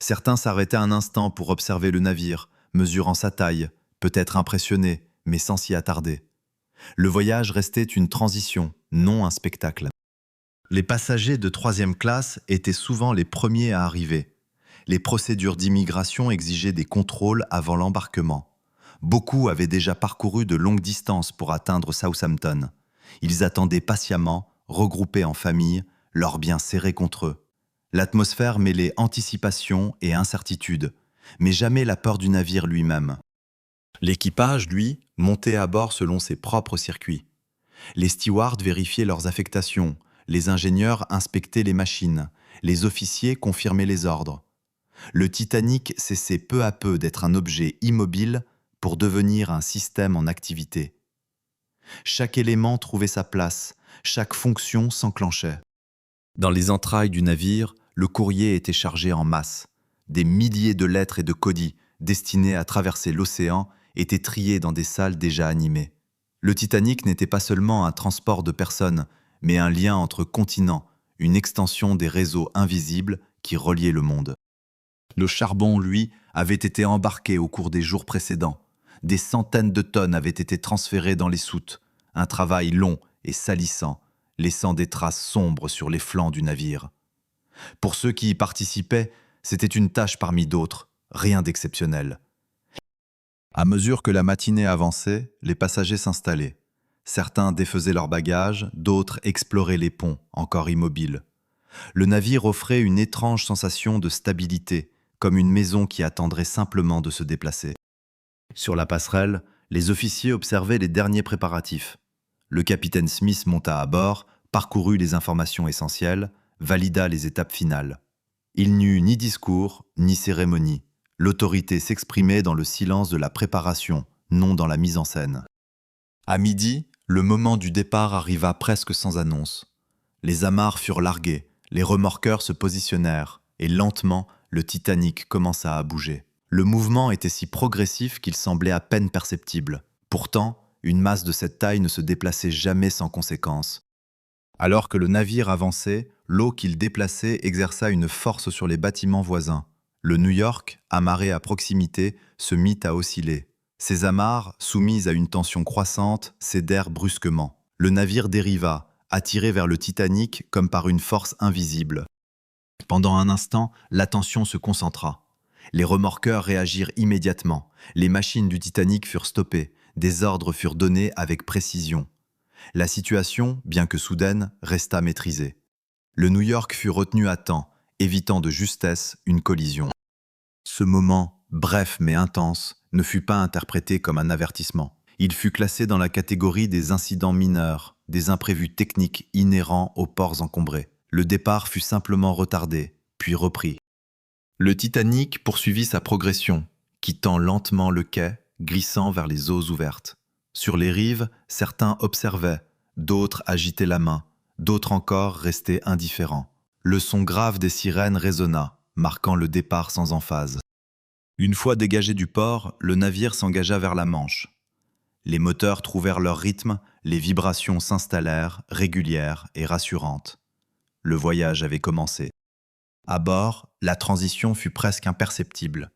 Certains s'arrêtaient un instant pour observer le navire, mesurant sa taille, peut-être impressionnés, mais sans s'y attarder. Le voyage restait une transition, non un spectacle. Les passagers de troisième classe étaient souvent les premiers à arriver. Les procédures d'immigration exigeaient des contrôles avant l'embarquement. Beaucoup avaient déjà parcouru de longues distances pour atteindre Southampton. Ils attendaient patiemment, regroupés en famille, leurs biens serrés contre eux. L'atmosphère mêlait anticipation et incertitude, mais jamais la peur du navire lui-même. L'équipage, lui, montait à bord selon ses propres circuits. Les stewards vérifiaient leurs affectations, les ingénieurs inspectaient les machines, les officiers confirmaient les ordres. Le Titanic cessait peu à peu d'être un objet immobile pour devenir un système en activité. Chaque élément trouvait sa place, chaque fonction s'enclenchait. Dans les entrailles du navire, le courrier était chargé en masse. Des milliers de lettres et de colis destinés à traverser l'océan étaient triés dans des salles déjà animées. Le Titanic n'était pas seulement un transport de personnes, mais un lien entre continents, une extension des réseaux invisibles qui reliaient le monde. Le charbon, lui, avait été embarqué au cours des jours précédents. Des centaines de tonnes avaient été transférées dans les soutes, un travail long et salissant, laissant des traces sombres sur les flancs du navire. Pour ceux qui y participaient, c'était une tâche parmi d'autres, rien d'exceptionnel. À mesure que la matinée avançait, les passagers s'installaient. Certains défaisaient leurs bagages, d'autres exploraient les ponts, encore immobiles. Le navire offrait une étrange sensation de stabilité, comme une maison qui attendrait simplement de se déplacer. Sur la passerelle, les officiers observaient les derniers préparatifs. Le capitaine Smith monta à bord, parcourut les informations essentielles, valida les étapes finales. Il n'eut ni discours, ni cérémonie. L'autorité s'exprimait dans le silence de la préparation, non dans la mise en scène. À midi, le moment du départ arriva presque sans annonce. Les amarres furent larguées, les remorqueurs se positionnèrent, et lentement, le Titanic commença à bouger. Le mouvement était si progressif qu'il semblait à peine perceptible. Pourtant, une masse de cette taille ne se déplaçait jamais sans conséquence. Alors que le navire avançait, l'eau qu'il déplaçait exerça une force sur les bâtiments voisins. Le New York, amarré à proximité, se mit à osciller. Ses amarres, soumises à une tension croissante, cédèrent brusquement. Le navire dériva, attiré vers le Titanic comme par une force invisible. Pendant un instant, l'attention se concentra. Les remorqueurs réagirent immédiatement. Les machines du Titanic furent stoppées. Des ordres furent donnés avec précision. La situation, bien que soudaine, resta maîtrisée. Le New York fut retenu à temps, évitant de justesse une collision. Ce moment, bref mais intense, ne fut pas interprété comme un avertissement. Il fut classé dans la catégorie des incidents mineurs, des imprévus techniques inhérents aux ports encombrés. Le départ fut simplement retardé, puis repris. Le Titanic poursuivit sa progression, quittant lentement le quai, glissant vers les eaux ouvertes. Sur les rives, certains observaient, d'autres agitaient la main, d'autres encore restaient indifférents. Le son grave des sirènes résonna, marquant le départ sans emphase. Une fois dégagé du port, le navire s'engagea vers la Manche. Les moteurs trouvèrent leur rythme, les vibrations s'installèrent, régulières et rassurantes. Le voyage avait commencé. À bord, la transition fut presque imperceptible.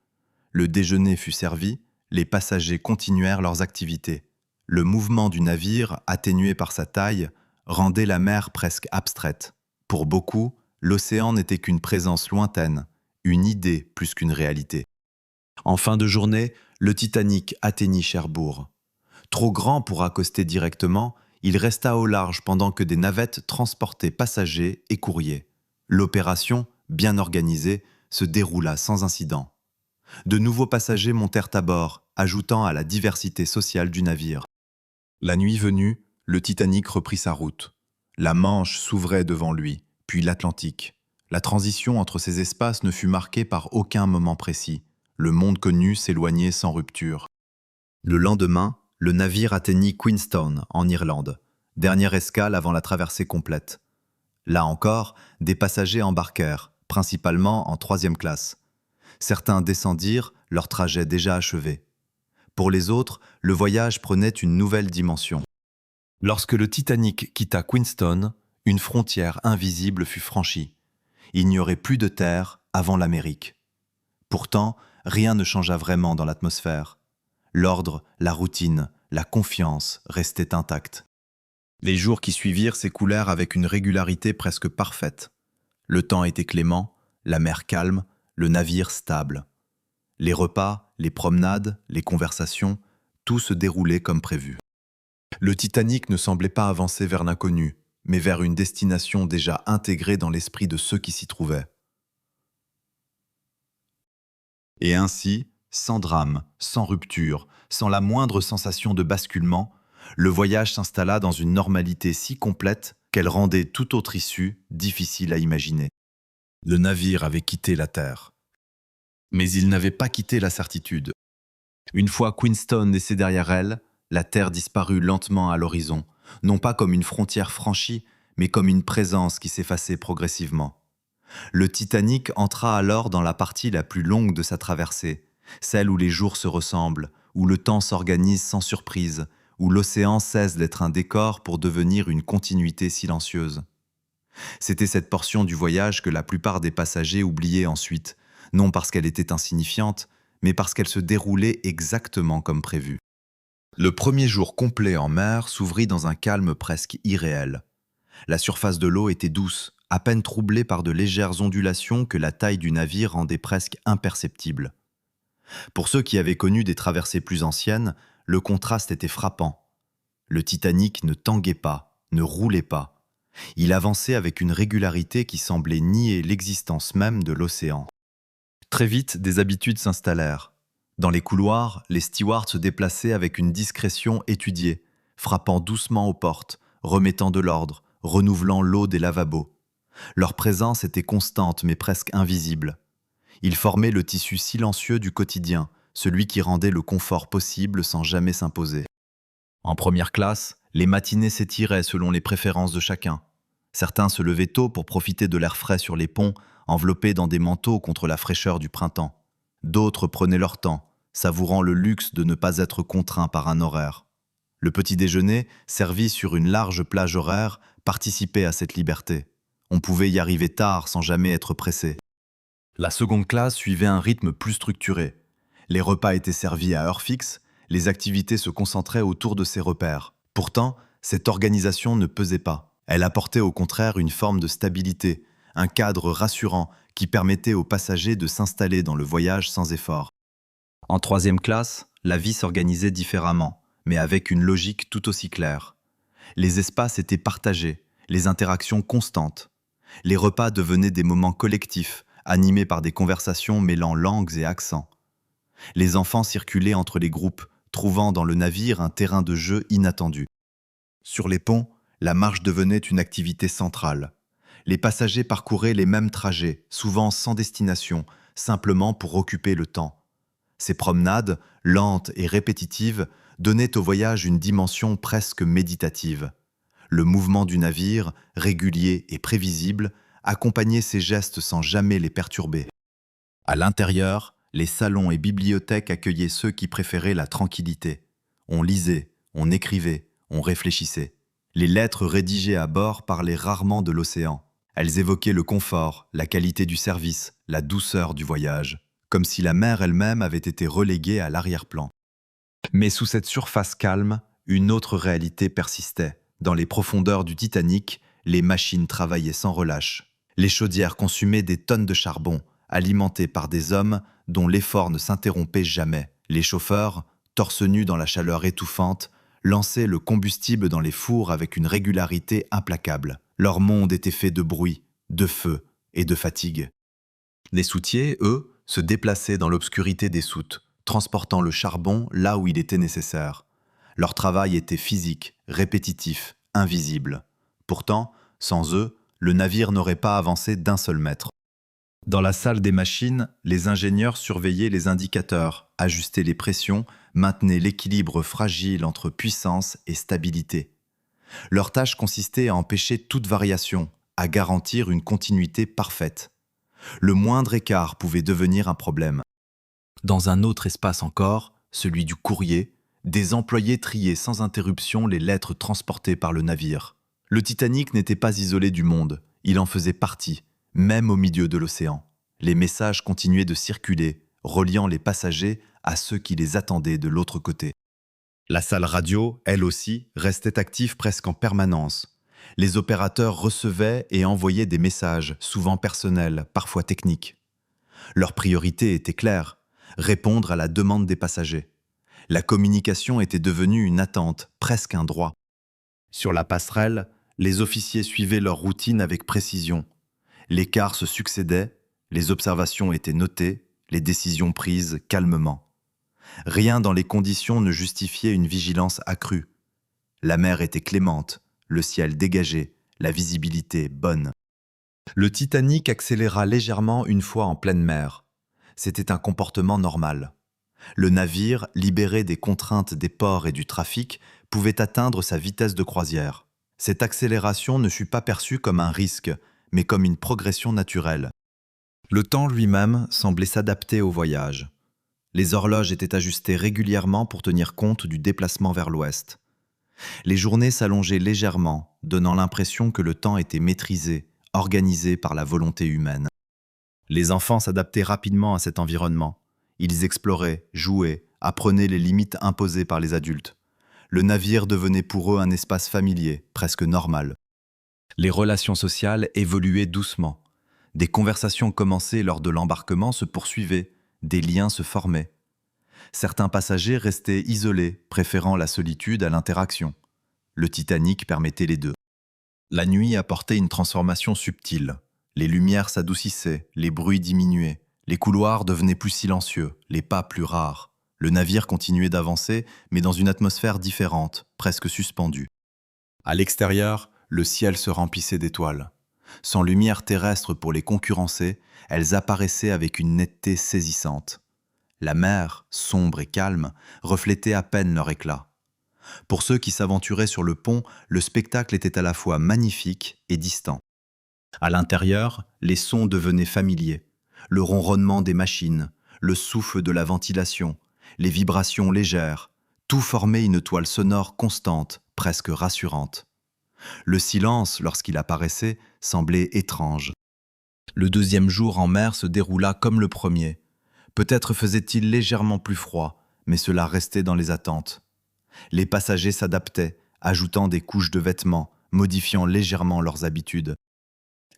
Le déjeuner fut servi, les passagers continuèrent leurs activités. Le mouvement du navire, atténué par sa taille, rendait la mer presque abstraite. Pour beaucoup, l'océan n'était qu'une présence lointaine, une idée plus qu'une réalité. En fin de journée, le Titanic atteignit Cherbourg. Trop grand pour accoster directement, il resta au large pendant que des navettes transportaient passagers et courriers. L'opération, bien organisée, se déroula sans incident. De nouveaux passagers montèrent à bord, ajoutant à la diversité sociale du navire. La nuit venue, le Titanic reprit sa route. La Manche s'ouvrait devant lui, puis l'Atlantique. La transition entre ces espaces ne fut marquée par aucun moment précis. Le monde connu s'éloignait sans rupture. Le lendemain, le navire atteignit Queenstown, en Irlande, dernière escale avant la traversée complète. Là encore, des passagers embarquèrent, principalement en 3e classe. Certains descendirent, leur trajet déjà achevé. Pour les autres, le voyage prenait une nouvelle dimension. Lorsque le Titanic quitta Queenstown, une frontière invisible fut franchie. Il n'y aurait plus de terre avant l'Amérique. Pourtant, rien ne changea vraiment dans l'atmosphère. L'ordre, la routine, la confiance restaient intacts. Les jours qui suivirent s'écoulèrent avec une régularité presque parfaite. Le temps était clément, la mer calme, le navire stable. Les repas, les promenades, les conversations, tout se déroulait comme prévu. Le Titanic ne semblait pas avancer vers l'inconnu, mais vers une destination déjà intégrée dans l'esprit de ceux qui s'y trouvaient. Et ainsi, sans drame, sans rupture, sans la moindre sensation de basculement, le voyage s'installa dans une normalité si complète qu'elle rendait toute autre issue difficile à imaginer. Le navire avait quitté la terre. Mais il n'avait pas quitté la certitude. Une fois Queenstown laissée derrière elle, la terre disparut lentement à l'horizon, non pas comme une frontière franchie, mais comme une présence qui s'effaçait progressivement. Le Titanic entra alors dans la partie la plus longue de sa traversée, celle où les jours se ressemblent, où le temps s'organise sans surprise, où l'océan cesse d'être un décor pour devenir une continuité silencieuse. C'était cette portion du voyage que la plupart des passagers oubliaient ensuite, non parce qu'elle était insignifiante, mais parce qu'elle se déroulait exactement comme prévu. Le premier jour complet en mer s'ouvrit dans un calme presque irréel. La surface de l'eau était douce, à peine troublée par de légères ondulations que la taille du navire rendait presque imperceptible. Pour ceux qui avaient connu des traversées plus anciennes, le contraste était frappant. Le Titanic ne tanguait pas, ne roulait pas. Il avançait avec une régularité qui semblait nier l'existence même de l'océan. Très vite, des habitudes s'installèrent. Dans les couloirs, les stewards se déplaçaient avec une discrétion étudiée, frappant doucement aux portes, remettant de l'ordre, renouvelant l'eau des lavabos. Leur présence était constante mais presque invisible. Ils formaient le tissu silencieux du quotidien, celui qui rendait le confort possible sans jamais s'imposer. En première classe, les matinées s'étiraient selon les préférences de chacun. Certains se levaient tôt pour profiter de l'air frais sur les ponts, enveloppés dans des manteaux contre la fraîcheur du printemps. D'autres prenaient leur temps, savourant le luxe de ne pas être contraints par un horaire. Le petit déjeuner, servi sur une large plage horaire, participait à cette liberté. On pouvait y arriver tard sans jamais être pressé. La seconde classe suivait un rythme plus structuré. Les repas étaient servis à heure fixe, les activités se concentraient autour de ces repères. Pourtant, cette organisation ne pesait pas. Elle apportait au contraire une forme de stabilité, un cadre rassurant qui permettait aux passagers de s'installer dans le voyage sans effort. En troisième classe, la vie s'organisait différemment, mais avec une logique tout aussi claire. Les espaces étaient partagés, les interactions constantes. Les repas devenaient des moments collectifs, animés par des conversations mêlant langues et accents. Les enfants circulaient entre les groupes, trouvant dans le navire un terrain de jeu inattendu. Sur les ponts, la marche devenait une activité centrale. Les passagers parcouraient les mêmes trajets, souvent sans destination, simplement pour occuper le temps. Ces promenades, lentes et répétitives, donnaient au voyage une dimension presque méditative. Le mouvement du navire, régulier et prévisible, accompagnait ces gestes sans jamais les perturber. À l'intérieur, les salons et bibliothèques accueillaient ceux qui préféraient la tranquillité. On lisait, on écrivait, on réfléchissait. Les lettres rédigées à bord parlaient rarement de l'océan. Elles évoquaient le confort, la qualité du service, la douceur du voyage, comme si la mer elle-même avait été reléguée à l'arrière-plan. Mais sous cette surface calme, une autre réalité persistait. Dans les profondeurs du Titanic, les machines travaillaient sans relâche. Les chaudières consumaient des tonnes de charbon, alimentées par des hommes dont l'effort ne s'interrompait jamais. Les chauffeurs, torse nus dans la chaleur étouffante, lançaient le combustible dans les fours avec une régularité implacable. Leur monde était fait de bruit, de feu et de fatigue. Les soutiers, eux, se déplaçaient dans l'obscurité des soutes, transportant le charbon là où il était nécessaire. Leur travail était physique, répétitif, invisible. Pourtant, sans eux, le navire n'aurait pas avancé d'un seul mètre. Dans la salle des machines, les ingénieurs surveillaient les indicateurs, ajustaient les pressions, maintenaient l'équilibre fragile entre puissance et stabilité. Leur tâche consistait à empêcher toute variation, à garantir une continuité parfaite. Le moindre écart pouvait devenir un problème. Dans un autre espace encore, celui du courrier, des employés triaient sans interruption les lettres transportées par le navire. Le Titanic n'était pas isolé du monde, il en faisait partie, même au milieu de l'océan. Les messages continuaient de circuler, reliant les passagers à ceux qui les attendaient de l'autre côté. La salle radio, elle aussi, restait active presque en permanence. Les opérateurs recevaient et envoyaient des messages, souvent personnels, parfois techniques. Leur priorité était claire, répondre à la demande des passagers. La communication était devenue une attente, presque un droit. Sur la passerelle, les officiers suivaient leur routine avec précision. Les quarts se succédaient, les observations étaient notées, les décisions prises calmement. Rien dans les conditions ne justifiait une vigilance accrue. La mer était clémente, le ciel dégagé, la visibilité bonne. Le Titanic accéléra légèrement une fois en pleine mer. C'était un comportement normal. Le navire, libéré des contraintes des ports et du trafic, pouvait atteindre sa vitesse de croisière. Cette accélération ne fut pas perçue comme un risque, mais comme une progression naturelle. Le temps lui-même semblait s'adapter au voyage. Les horloges étaient ajustées régulièrement pour tenir compte du déplacement vers l'ouest. Les journées s'allongeaient légèrement, donnant l'impression que le temps était maîtrisé, organisé par la volonté humaine. Les enfants s'adaptaient rapidement à cet environnement. Ils exploraient, jouaient, apprenaient les limites imposées par les adultes. Le navire devenait pour eux un espace familier, presque normal. Les relations sociales évoluaient doucement. Des conversations commencées lors de l'embarquement se poursuivaient, des liens se formaient. Certains passagers restaient isolés, préférant la solitude à l'interaction. Le Titanic permettait les deux. La nuit apportait une transformation subtile. Les lumières s'adoucissaient, les bruits diminuaient, les couloirs devenaient plus silencieux, les pas plus rares. Le navire continuait d'avancer, mais dans une atmosphère différente, presque suspendue. À l'extérieur, le ciel se remplissait d'étoiles. Sans lumière terrestre pour les concurrencer, elles apparaissaient avec une netteté saisissante. La mer, sombre et calme, reflétait à peine leur éclat. Pour ceux qui s'aventuraient sur le pont, le spectacle était à la fois magnifique et distant. À l'intérieur, les sons devenaient familiers. Le ronronnement des machines, le souffle de la ventilation, les vibrations légères, tout formait une toile sonore constante, presque rassurante. Le silence, lorsqu'il apparaissait, semblait étrange. Le deuxième jour en mer se déroula comme le premier. Peut-être faisait-il légèrement plus froid, mais cela restait dans les attentes. Les passagers s'adaptaient, ajoutant des couches de vêtements, modifiant légèrement leurs habitudes.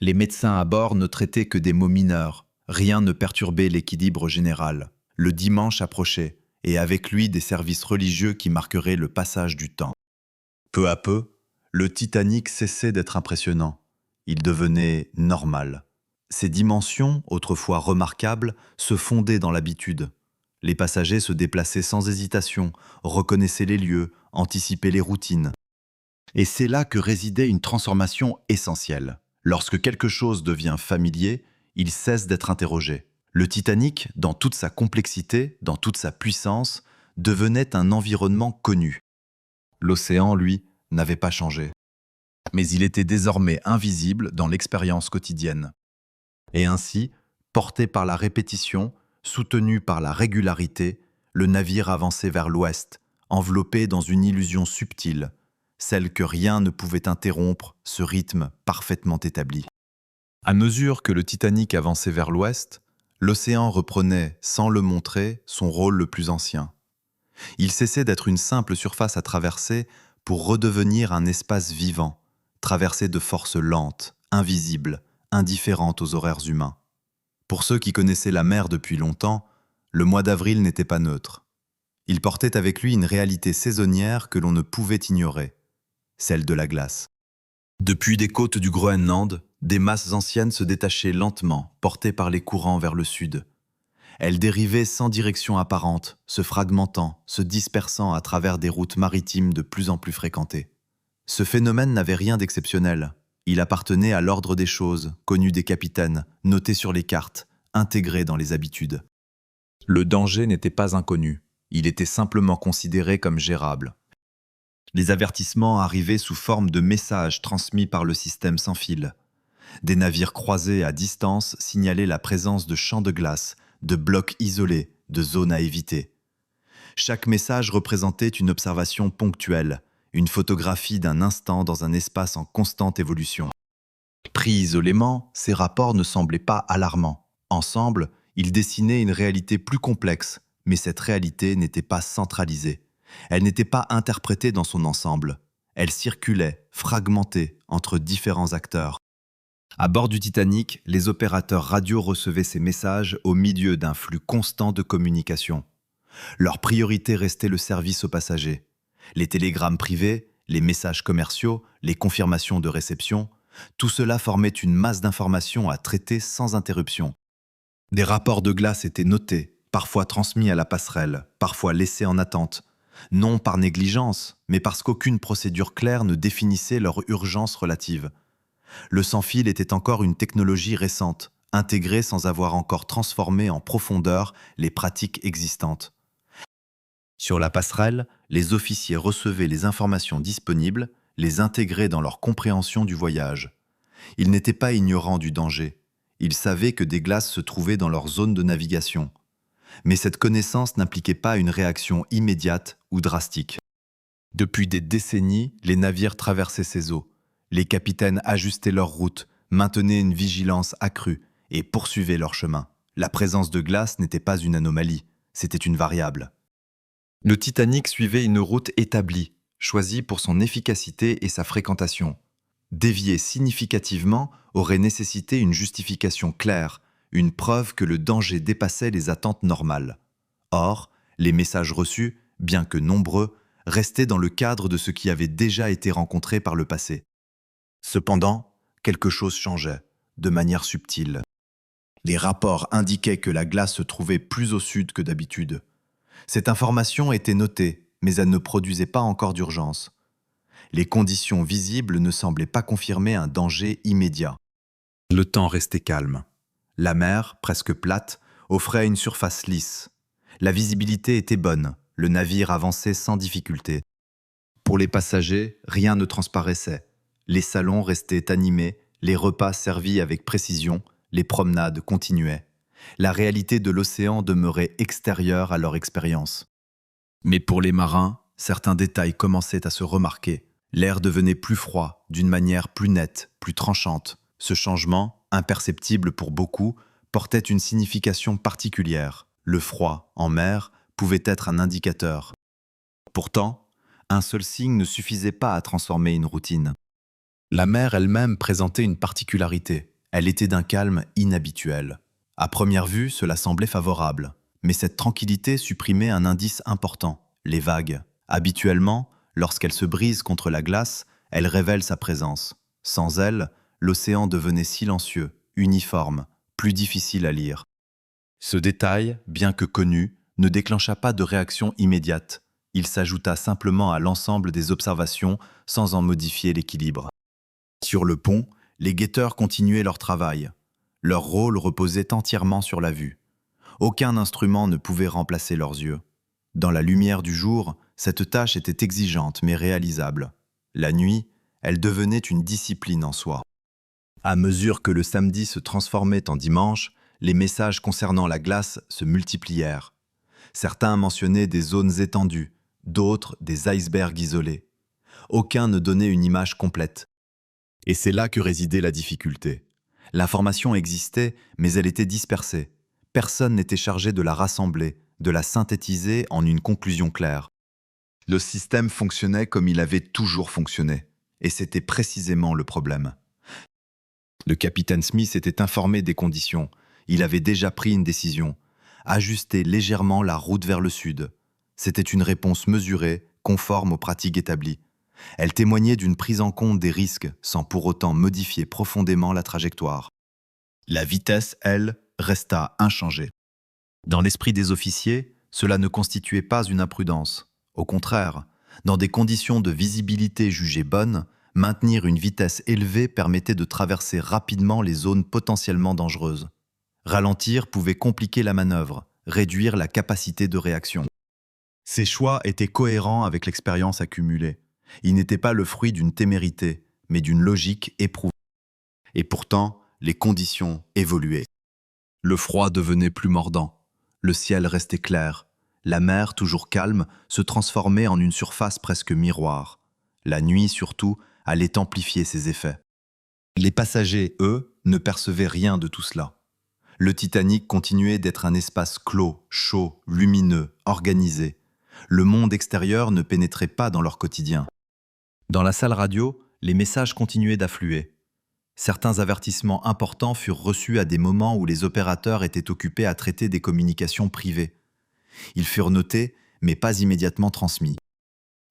Les médecins à bord ne traitaient que des maux mineurs. Rien ne perturbait l'équilibre général. Le dimanche approchait, et avec lui des services religieux qui marqueraient le passage du temps. Peu à peu, le Titanic cessait d'être impressionnant. Il devenait normal. Ses dimensions, autrefois remarquables, se fondaient dans l'habitude. Les passagers se déplaçaient sans hésitation, reconnaissaient les lieux, anticipaient les routines. Et c'est là que résidait une transformation essentielle. Lorsque quelque chose devient familier, il cesse d'être interrogé. Le Titanic, dans toute sa complexité, dans toute sa puissance, devenait un environnement connu. L'océan, lui, n'avait pas changé. Mais il était désormais invisible dans l'expérience quotidienne. Et ainsi, porté par la répétition, soutenu par la régularité, le navire avançait vers l'ouest, enveloppé dans une illusion subtile, celle que rien ne pouvait interrompre, ce rythme parfaitement établi. À mesure que le Titanic avançait vers l'ouest, l'océan reprenait, sans le montrer, son rôle le plus ancien. Il cessait d'être une simple surface à traverser pour redevenir un espace vivant, traversé de forces lentes, invisibles, indifférentes aux horaires humains. Pour ceux qui connaissaient la mer depuis longtemps, le mois d'avril n'était pas neutre. Il portait avec lui une réalité saisonnière que l'on ne pouvait ignorer, celle de la glace. Depuis des côtes du Groenland, des masses anciennes se détachaient lentement, portées par les courants vers le sud. Elles dérivaient sans direction apparente, se fragmentant, se dispersant à travers des routes maritimes de plus en plus fréquentées. Ce phénomène n'avait rien d'exceptionnel. Il appartenait à l'ordre des choses, connu des capitaines, noté sur les cartes, intégré dans les habitudes. Le danger n'était pas inconnu, il était simplement considéré comme gérable. Les avertissements arrivaient sous forme de messages transmis par le système sans fil. Des navires croisés à distance signalaient la présence de champs de glace, de blocs isolés, de zones à éviter. Chaque message représentait une observation ponctuelle, une photographie d'un instant dans un espace en constante évolution. Pris isolément, ces rapports ne semblaient pas alarmants. Ensemble, ils dessinaient une réalité plus complexe, mais cette réalité n'était pas centralisée. Elle n'était pas interprétée dans son ensemble. Elle circulait, fragmentée, entre différents acteurs. À bord du Titanic, les opérateurs radio recevaient ces messages au milieu d'un flux constant de communication. Leur priorité restait le service aux passagers. Les télégrammes privés, les messages commerciaux, les confirmations de réception, tout cela formait une masse d'informations à traiter sans interruption. Des rapports de glace étaient notés, parfois transmis à la passerelle, parfois laissés en attente, non par négligence, mais parce qu'aucune procédure claire ne définissait leur urgence relative. Le sans-fil était encore une technologie récente, intégrée sans avoir encore transformé en profondeur les pratiques existantes. Sur la passerelle, les officiers recevaient les informations disponibles, les intégraient dans leur compréhension du voyage. Ils n'étaient pas ignorants du danger. Ils savaient que des glaces se trouvaient dans leur zone de navigation. Mais cette connaissance n'impliquait pas une réaction immédiate ou drastique. Depuis des décennies, les navires traversaient ces eaux. Les capitaines ajustaient leur route, maintenaient une vigilance accrue et poursuivaient leur chemin. La présence de glace n'était pas une anomalie, c'était une variable. Le Titanic suivait une route établie, choisie pour son efficacité et sa fréquentation. Dévier significativement aurait nécessité une justification claire, une preuve que le danger dépassait les attentes normales. Or, les messages reçus, bien que nombreux, restaient dans le cadre de ce qui avait déjà été rencontré par le passé. Cependant, quelque chose changeait, de manière subtile. Les rapports indiquaient que la glace se trouvait plus au sud que d'habitude. Cette information était notée, mais elle ne produisait pas encore d'urgence. Les conditions visibles ne semblaient pas confirmer un danger immédiat. Le temps restait calme. La mer, presque plate, offrait une surface lisse. La visibilité était bonne, le navire avançait sans difficulté. Pour les passagers, rien ne transparaissait. Les salons restaient animés, les repas servis avec précision, les promenades continuaient. La réalité de l'océan demeurait extérieure à leur expérience. Mais pour les marins, certains détails commençaient à se remarquer. L'air devenait plus froid, d'une manière plus nette, plus tranchante. Ce changement, imperceptible pour beaucoup, portait une signification particulière. Le froid, en mer, pouvait être un indicateur. Pourtant, un seul signe ne suffisait pas à transformer une routine. La mer elle-même présentait une particularité. Elle était d'un calme inhabituel. À première vue, cela semblait favorable. Mais cette tranquillité supprimait un indice important, les vagues. Habituellement, lorsqu'elles se brisent contre la glace, elles révèlent sa présence. Sans elles, l'océan devenait silencieux, uniforme, plus difficile à lire. Ce détail, bien que connu, ne déclencha pas de réaction immédiate. Il s'ajouta simplement à l'ensemble des observations sans en modifier l'équilibre. Sur le pont, les guetteurs continuaient leur travail. Leur rôle reposait entièrement sur la vue. Aucun instrument ne pouvait remplacer leurs yeux. Dans la lumière du jour, cette tâche était exigeante mais réalisable. La nuit, elle devenait une discipline en soi. À mesure que le samedi se transformait en dimanche, les messages concernant la glace se multiplièrent. Certains mentionnaient des zones étendues, d'autres des icebergs isolés. Aucun ne donnait une image complète. Et c'est là que résidait la difficulté. L'information existait, mais elle était dispersée. Personne n'était chargé de la rassembler, de la synthétiser en une conclusion claire. Le système fonctionnait comme il avait toujours fonctionné, et c'était précisément le problème. Le capitaine Smith était informé des conditions. Il avait déjà pris une décision, ajuster légèrement la route vers le sud. C'était une réponse mesurée, conforme aux pratiques établies. Elle témoignait d'une prise en compte des risques sans pour autant modifier profondément la trajectoire. La vitesse, elle, resta inchangée. Dans l'esprit des officiers, cela ne constituait pas une imprudence. Au contraire, dans des conditions de visibilité jugées bonnes, maintenir une vitesse élevée permettait de traverser rapidement les zones potentiellement dangereuses. Ralentir pouvait compliquer la manœuvre, réduire la capacité de réaction. Ces choix étaient cohérents avec l'expérience accumulée. Ils n'étaient pas le fruit d'une témérité, mais d'une logique éprouvée. Et pourtant, les conditions évoluaient. Le froid devenait plus mordant. Le ciel restait clair. La mer, toujours calme, se transformait en une surface presque miroir. La nuit, surtout, allait amplifier ses effets. Les passagers, eux, ne percevaient rien de tout cela. Le Titanic continuait d'être un espace clos, chaud, lumineux, organisé. Le monde extérieur ne pénétrait pas dans leur quotidien. Dans la salle radio, les messages continuaient d'affluer. Certains avertissements importants furent reçus à des moments où les opérateurs étaient occupés à traiter des communications privées. Ils furent notés, mais pas immédiatement transmis.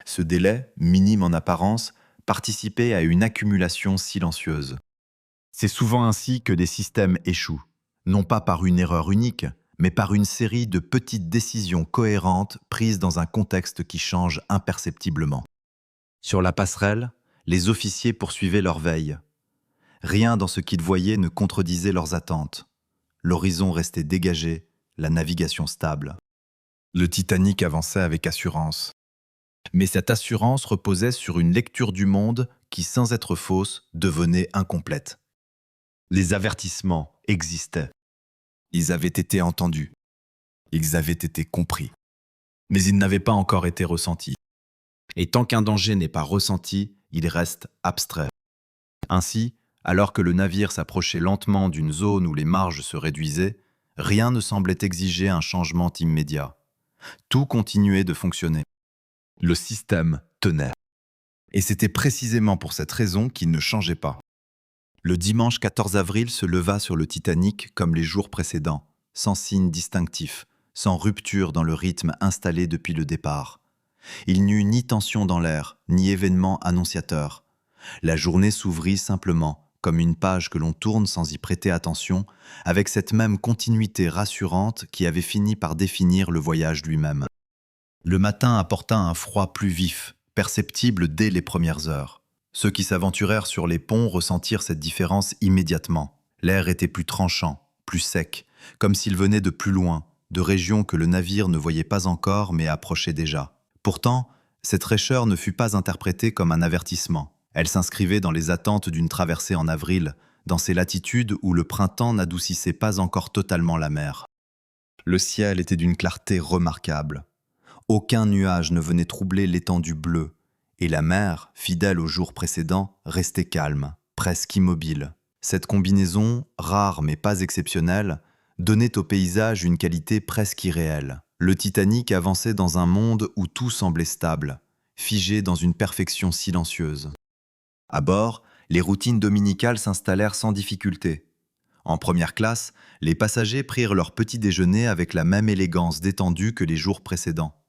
Ce délai, minime en apparence, participait à une accumulation silencieuse. C'est souvent ainsi que des systèmes échouent, non pas par une erreur unique, mais par une série de petites décisions cohérentes prises dans un contexte qui change imperceptiblement. Sur la passerelle, les officiers poursuivaient leur veille. Rien dans ce qu'ils voyaient ne contredisait leurs attentes. L'horizon restait dégagé, la navigation stable. Le Titanic avançait avec assurance. Mais cette assurance reposait sur une lecture du monde qui, sans être fausse, devenait incomplète. Les avertissements existaient. Ils avaient été entendus. Ils avaient été compris. Mais ils n'avaient pas encore été ressentis. Et tant qu'un danger n'est pas ressenti, il reste abstrait. Ainsi, alors que le navire s'approchait lentement d'une zone où les marges se réduisaient, rien ne semblait exiger un changement immédiat. Tout continuait de fonctionner. Le système tenait. Et c'était précisément pour cette raison qu'il ne changeait pas. Le dimanche 14 avril se leva sur le Titanic comme les jours précédents, sans signe distinctif, sans rupture dans le rythme installé depuis le départ. Il n'y eut ni tension dans l'air, ni événement annonciateur. La journée s'ouvrit simplement, comme une page que l'on tourne sans y prêter attention, avec cette même continuité rassurante qui avait fini par définir le voyage lui-même. Le matin apporta un froid plus vif, perceptible dès les premières heures. Ceux qui s'aventurèrent sur les ponts ressentirent cette différence immédiatement. L'air était plus tranchant, plus sec, comme s'il venait de plus loin, de régions que le navire ne voyait pas encore mais approchait déjà. Pourtant, cette fraîcheur ne fut pas interprétée comme un avertissement. Elle s'inscrivait dans les attentes d'une traversée en avril, dans ces latitudes où le printemps n'adoucissait pas encore totalement la mer. Le ciel était d'une clarté remarquable. Aucun nuage ne venait troubler l'étendue bleue, et la mer, fidèle au jour précédent, restait calme, presque immobile. Cette combinaison, rare mais pas exceptionnelle, donnait au paysage une qualité presque irréelle. Le Titanic avançait dans un monde où tout semblait stable, figé dans une perfection silencieuse. À bord, les routines dominicales s'installèrent sans difficulté. En première classe, les passagers prirent leur petit déjeuner avec la même élégance détendue que les jours précédents.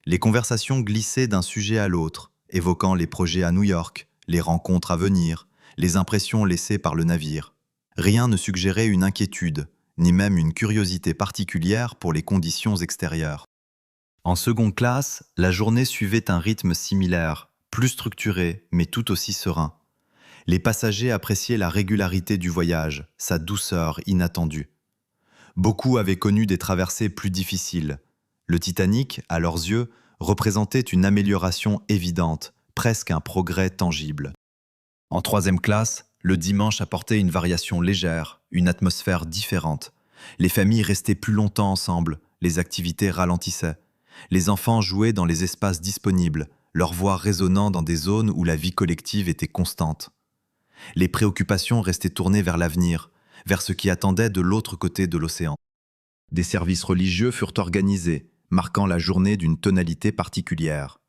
Les conversations glissaient d'un sujet à l'autre, évoquant les projets à New York, les rencontres à venir, les impressions laissées par le navire. Rien ne suggérait une inquiétude, ni même une curiosité particulière pour les conditions extérieures. En seconde classe, la journée suivait un rythme similaire, plus structuré, mais tout aussi serein. Les passagers appréciaient la régularité du voyage, sa douceur inattendue. Beaucoup avaient connu des traversées plus difficiles. Le Titanic, à leurs yeux, représentait une amélioration évidente, presque un progrès tangible. En troisième classe, le dimanche apportait une variation légère, une atmosphère différente. Les familles restaient plus longtemps ensemble, les activités ralentissaient. Les enfants jouaient dans les espaces disponibles, leur voix résonnant dans des zones où la vie collective était constante. Les préoccupations restaient tournées vers l'avenir, vers ce qui attendait de l'autre côté de l'océan. Des services religieux furent organisés, marquant la journée d'une tonalité particulière.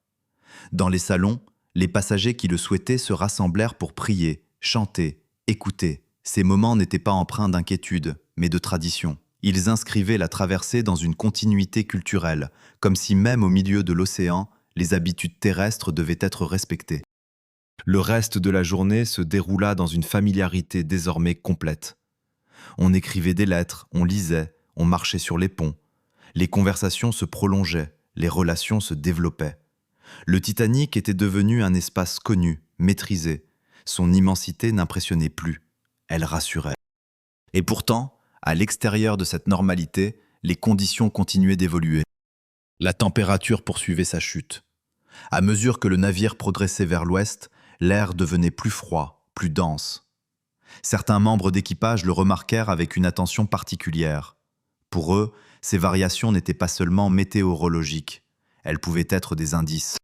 Dans les salons, les passagers qui le souhaitaient se rassemblèrent pour prier, chanter, écouter. Ces moments n'étaient pas empreints d'inquiétude, mais de tradition. Ils inscrivaient la traversée dans une continuité culturelle, comme si même au milieu de l'océan, les habitudes terrestres devaient être respectées. Le reste de la journée se déroula dans une familiarité désormais complète. On écrivait des lettres, on lisait, on marchait sur les ponts. Les conversations se prolongeaient, les relations se développaient. Le Titanic était devenu un espace connu, maîtrisé. Son immensité n'impressionnait plus, elle rassurait. Et pourtant, à l'extérieur de cette normalité, les conditions continuaient d'évoluer. La température poursuivait sa chute. À mesure que le navire progressait vers l'ouest, l'air devenait plus froid, plus dense. Certains membres d'équipage le remarquèrent avec une attention particulière. Pour eux, ces variations n'étaient pas seulement météorologiques, elles pouvaient être des indices.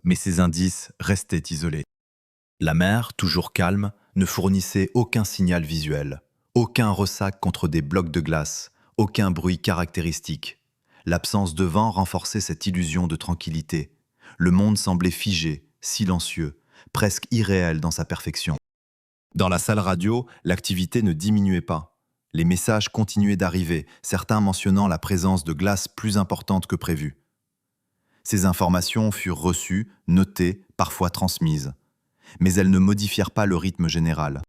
Mais ces indices restaient isolés. La mer, toujours calme, ne fournissait aucun signal visuel, aucun ressac contre des blocs de glace, aucun bruit caractéristique. L'absence de vent renforçait cette illusion de tranquillité. Le monde semblait figé, silencieux, presque irréel dans sa perfection. Dans la salle radio, l'activité ne diminuait pas. Les messages continuaient d'arriver, certains mentionnant la présence de glace plus importante que prévu. Ces informations furent reçues, notées, parfois transmises. Mais elles ne modifièrent pas le rythme général.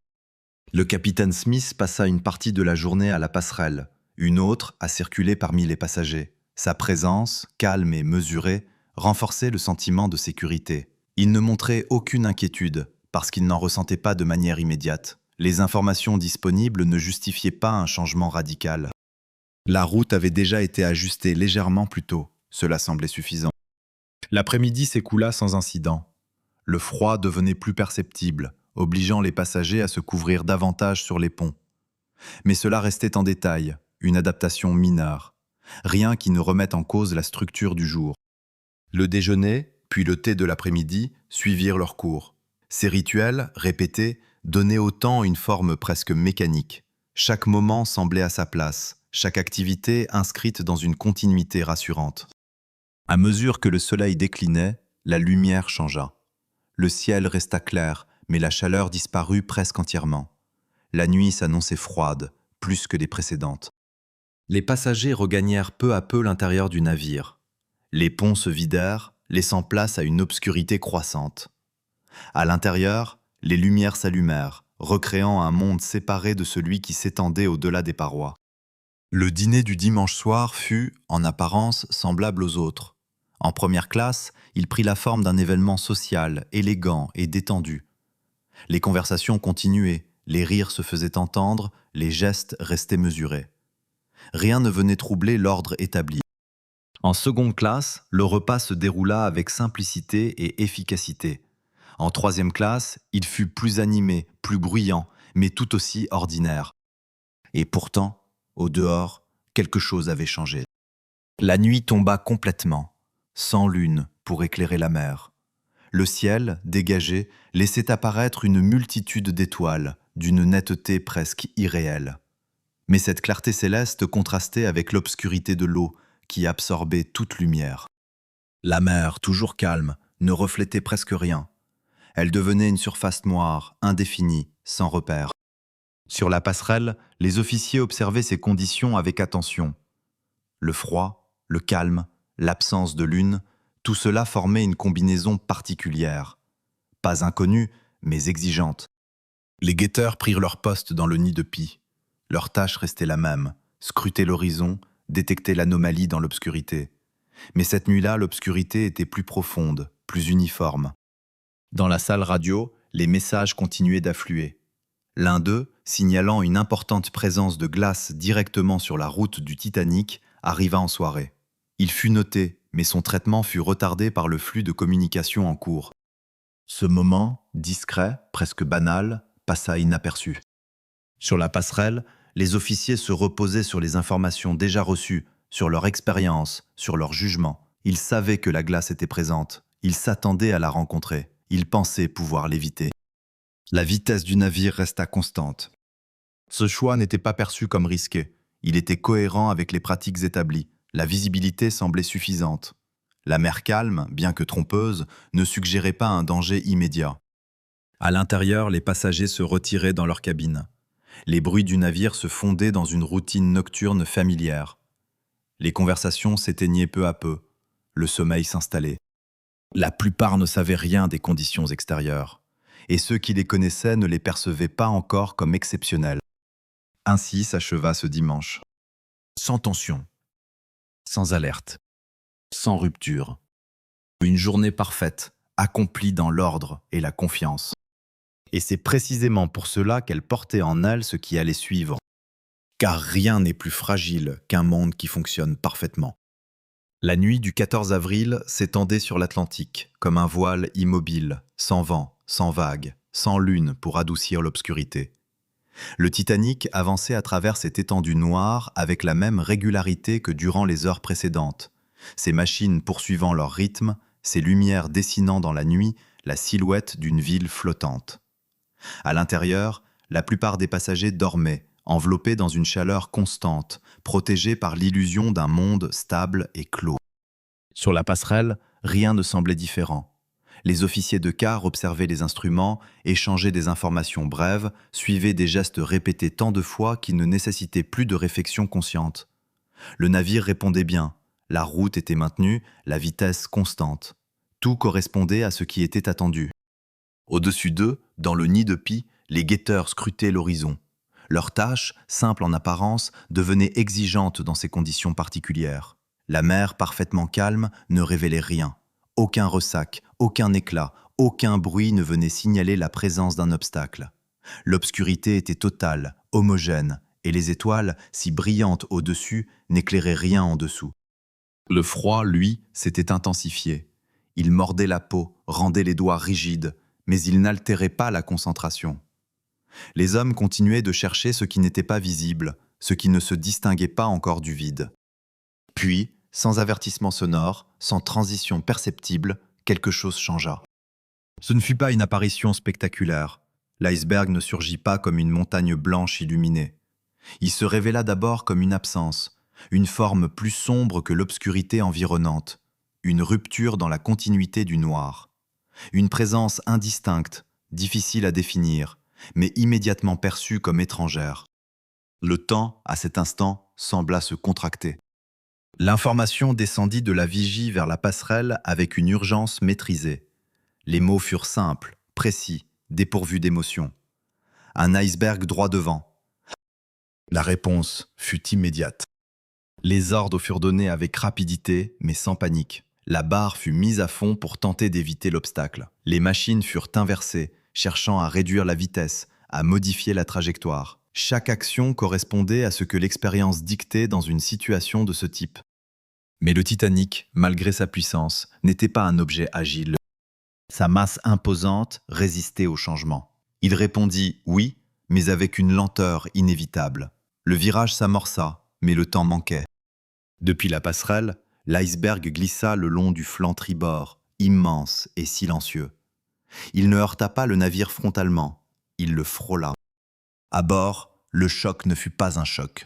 Le capitaine Smith passa une partie de la journée à la passerelle, une autre à circuler parmi les passagers. Sa présence, calme et mesurée, renforçait le sentiment de sécurité. Il ne montrait aucune inquiétude, parce qu'il n'en ressentait pas de manière immédiate. Les informations disponibles ne justifiaient pas un changement radical. La route avait déjà été ajustée légèrement plus tôt. Cela semblait suffisant. L'après-midi s'écoula sans incident. Le froid devenait plus perceptible, obligeant les passagers à se couvrir davantage sur les ponts. Mais cela restait en détail, une adaptation mineure. Rien qui ne remette en cause la structure du jour. Le déjeuner, puis le thé de l'après-midi, suivirent leur cours. Ces rituels, répétés, donnaient au temps une forme presque mécanique. Chaque moment semblait à sa place, chaque activité inscrite dans une continuité rassurante. À mesure que le soleil déclinait, la lumière changea. Le ciel resta clair, mais la chaleur disparut presque entièrement. La nuit s'annonçait froide, plus que les précédentes. Les passagers regagnèrent peu à peu l'intérieur du navire. Les ponts se vidèrent, laissant place à une obscurité croissante. À l'intérieur, les lumières s'allumèrent, recréant un monde séparé de celui qui s'étendait au-delà des parois. Le dîner du dimanche soir fut, en apparence, semblable aux autres. En première classe, il prit la forme d'un événement social, élégant et détendu. Les conversations continuaient, les rires se faisaient entendre, les gestes restaient mesurés. Rien ne venait troubler l'ordre établi. En seconde classe, le repas se déroula avec simplicité et efficacité. En troisième classe, il fut plus animé, plus bruyant, mais tout aussi ordinaire. Et pourtant, au dehors, quelque chose avait changé. La nuit tomba complètement, sans lune pour éclairer la mer. Le ciel, dégagé, laissait apparaître une multitude d'étoiles, d'une netteté presque irréelle. Mais cette clarté céleste contrastait avec l'obscurité de l'eau qui absorbait toute lumière. La mer, toujours calme, ne reflétait presque rien. Elle devenait une surface noire, indéfinie, sans repère. Sur la passerelle, les officiers observaient ces conditions avec attention. Le froid, le calme, l'absence de lune, tout cela formait une combinaison particulière. Pas inconnue, mais exigeante. Les guetteurs prirent leur poste dans le nid de pie. Leur tâche restait la même, scruter l'horizon, détecter l'anomalie dans l'obscurité. Mais cette nuit-là, l'obscurité était plus profonde, plus uniforme. Dans la salle radio, les messages continuaient d'affluer. L'un d'eux, signalant une importante présence de glace directement sur la route du Titanic, arriva en soirée. Il fut noté, mais son traitement fut retardé par le flux de communication en cours. Ce moment, discret, presque banal, passa inaperçu. Sur la passerelle, les officiers se reposaient sur les informations déjà reçues, sur leur expérience, sur leur jugement. Ils savaient que la glace était présente. Ils s'attendaient à la rencontrer. Ils pensaient pouvoir l'éviter. La vitesse du navire resta constante. Ce choix n'était pas perçu comme risqué. Il était cohérent avec les pratiques établies. La visibilité semblait suffisante. La mer calme, bien que trompeuse, ne suggérait pas un danger immédiat. À l'intérieur, les passagers se retiraient dans leur cabine. Les bruits du navire se fondaient dans une routine nocturne familière. Les conversations s'éteignaient peu à peu. Le sommeil s'installait. La plupart ne savaient rien des conditions extérieures, et ceux qui les connaissaient ne les percevaient pas encore comme exceptionnelles. Ainsi s'acheva ce dimanche. Sans tension, sans alerte, sans rupture. Une journée parfaite, accomplie dans l'ordre et la confiance. Et c'est précisément pour cela qu'elle portait en elle ce qui allait suivre. Car rien n'est plus fragile qu'un monde qui fonctionne parfaitement. La nuit du 14 avril s'étendait sur l'Atlantique, comme un voile immobile, sans vent, sans vagues, sans lune pour adoucir l'obscurité. Le Titanic avançait à travers cette étendue noire avec la même régularité que durant les heures précédentes, ses machines poursuivant leur rythme, ses lumières dessinant dans la nuit la silhouette d'une ville flottante. À l'intérieur, la plupart des passagers dormaient, enveloppés dans une chaleur constante, protégés par l'illusion d'un monde stable et clos. Sur la passerelle, rien ne semblait différent. Les officiers de quart observaient les instruments, échangeaient des informations brèves, suivaient des gestes répétés tant de fois qu'ils ne nécessitaient plus de réflexion consciente. Le navire répondait bien, la route était maintenue, la vitesse constante. Tout correspondait à ce qui était attendu. Au-dessus d'eux, dans le nid de pie, les guetteurs scrutaient l'horizon. Leur tâche, simple en apparence, devenait exigeante dans ces conditions particulières. La mer, parfaitement calme, ne révélait rien. Aucun ressac, aucun éclat, aucun bruit ne venait signaler la présence d'un obstacle. L'obscurité était totale, homogène, et les étoiles, si brillantes au-dessus, n'éclairaient rien en dessous. Le froid, lui, s'était intensifié. Il mordait la peau, rendait les doigts rigides, mais il n'altérait pas la concentration. Les hommes continuaient de chercher ce qui n'était pas visible, ce qui ne se distinguait pas encore du vide. Puis, sans avertissement sonore, sans transition perceptible, quelque chose changea. Ce ne fut pas une apparition spectaculaire. L'iceberg ne surgit pas comme une montagne blanche illuminée. Il se révéla d'abord comme une absence, une forme plus sombre que l'obscurité environnante, une rupture dans la continuité du noir. Une présence indistincte, difficile à définir, mais immédiatement perçue comme étrangère. Le temps, à cet instant, sembla se contracter. L'information descendit de la vigie vers la passerelle avec une urgence maîtrisée. Les mots furent simples, précis, dépourvus d'émotion. Un iceberg droit devant. La réponse fut immédiate. Les ordres furent donnés avec rapidité, mais sans panique. La barre fut mise à fond pour tenter d'éviter l'obstacle. Les machines furent inversées, cherchant à réduire la vitesse, à modifier la trajectoire. Chaque action correspondait à ce que l'expérience dictait dans une situation de ce type. Mais le Titanic, malgré sa puissance, n'était pas un objet agile. Sa masse imposante résistait au changement. Il répondit « oui », mais avec une lenteur inévitable. Le virage s'amorça, mais le temps manquait. Depuis la passerelle, l'iceberg glissa le long du flanc tribord, immense et silencieux. Il ne heurta pas le navire frontalement, il le frôla. À bord, le choc ne fut pas un choc.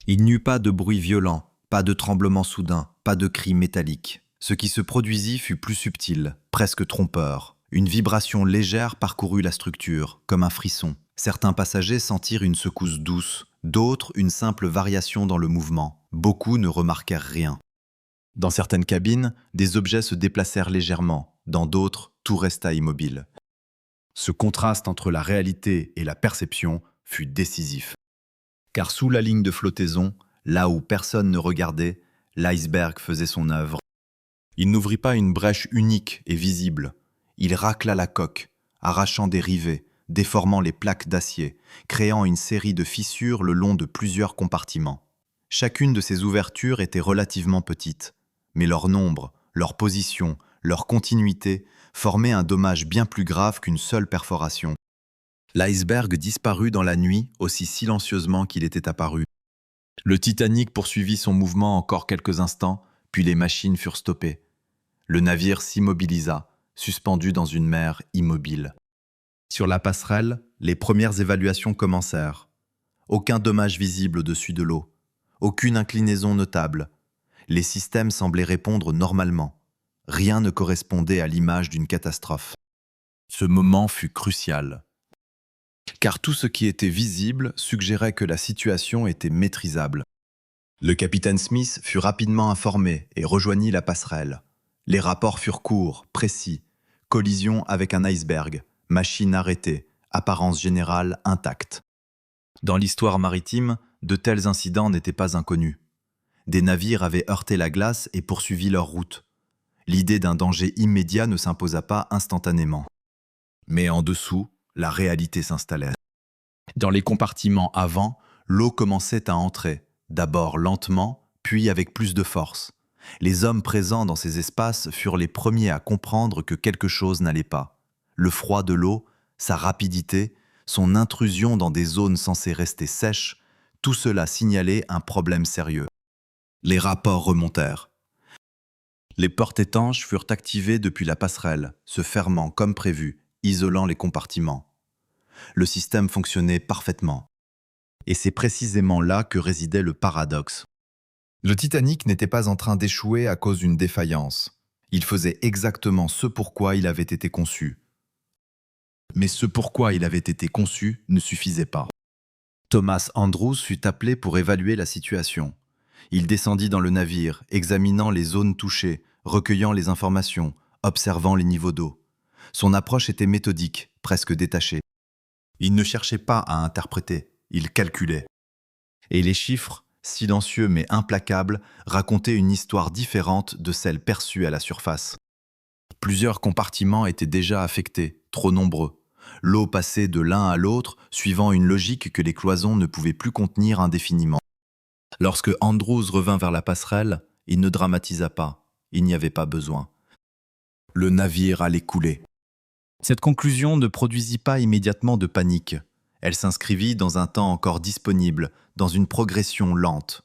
Il n'y eut pas de bruit violent, pas de tremblement soudain, pas de cri métallique. Ce qui se produisit fut plus subtil, presque trompeur. Une vibration légère parcourut la structure, comme un frisson. Certains passagers sentirent une secousse douce, d'autres une simple variation dans le mouvement. Beaucoup ne remarquèrent rien. Dans certaines cabines, des objets se déplacèrent légèrement, dans d'autres, tout resta immobile. Ce contraste entre la réalité et la perception fut décisif. Car sous la ligne de flottaison, là où personne ne regardait, l'iceberg faisait son œuvre. Il n'ouvrit pas une brèche unique et visible. Il racla la coque, arrachant des rivets, déformant les plaques d'acier, créant une série de fissures le long de plusieurs compartiments. Chacune de ces ouvertures était relativement petite, mais leur nombre, leur position, leur continuité formaient un dommage bien plus grave qu'une seule perforation. L'iceberg disparut dans la nuit aussi silencieusement qu'il était apparu. Le Titanic poursuivit son mouvement encore quelques instants, puis les machines furent stoppées. Le navire s'immobilisa, suspendu dans une mer immobile. Sur la passerelle, les premières évaluations commencèrent. Aucun dommage visible au-dessus de l'eau, aucune inclinaison notable. Les systèmes semblaient répondre normalement. Rien ne correspondait à l'image d'une catastrophe. Ce moment fut crucial, car tout ce qui était visible suggérait que la situation était maîtrisable. Le capitaine Smith fut rapidement informé et rejoignit la passerelle. Les rapports furent courts, précis. Collision avec un iceberg, machine arrêtée, apparence générale intacte. Dans l'histoire maritime, de tels incidents n'étaient pas inconnus. Des navires avaient heurté la glace et poursuivi leur route. L'idée d'un danger immédiat ne s'imposa pas instantanément. Mais en dessous, la réalité s'installait. Dans les compartiments avant, l'eau commençait à entrer, d'abord lentement, puis avec plus de force. Les hommes présents dans ces espaces furent les premiers à comprendre que quelque chose n'allait pas. Le froid de l'eau, sa rapidité, son intrusion dans des zones censées rester sèches, tout cela signalait un problème sérieux. Les rapports remontèrent. Les portes étanches furent activées depuis la passerelle, se fermant comme prévu, isolant les compartiments. Le système fonctionnait parfaitement. Et c'est précisément là que résidait le paradoxe. Le Titanic n'était pas en train d'échouer à cause d'une défaillance. Il faisait exactement ce pourquoi il avait été conçu. Mais ce pourquoi il avait été conçu ne suffisait pas. Thomas Andrews fut appelé pour évaluer la situation. Il descendit dans le navire, examinant les zones touchées, recueillant les informations, observant les niveaux d'eau. Son approche était méthodique, presque détachée. Il ne cherchait pas à interpréter, il calculait. Et les chiffres, silencieux mais implacables, racontaient une histoire différente de celle perçue à la surface. Plusieurs compartiments étaient déjà affectés, trop nombreux. L'eau passait de l'un à l'autre, suivant une logique que les cloisons ne pouvaient plus contenir indéfiniment. Lorsque Andrews revint vers la passerelle, il ne dramatisa pas, il n'y avait pas besoin. Le navire allait couler. Cette conclusion ne produisit pas immédiatement de panique. Elle s'inscrivit dans un temps encore disponible, dans une progression lente.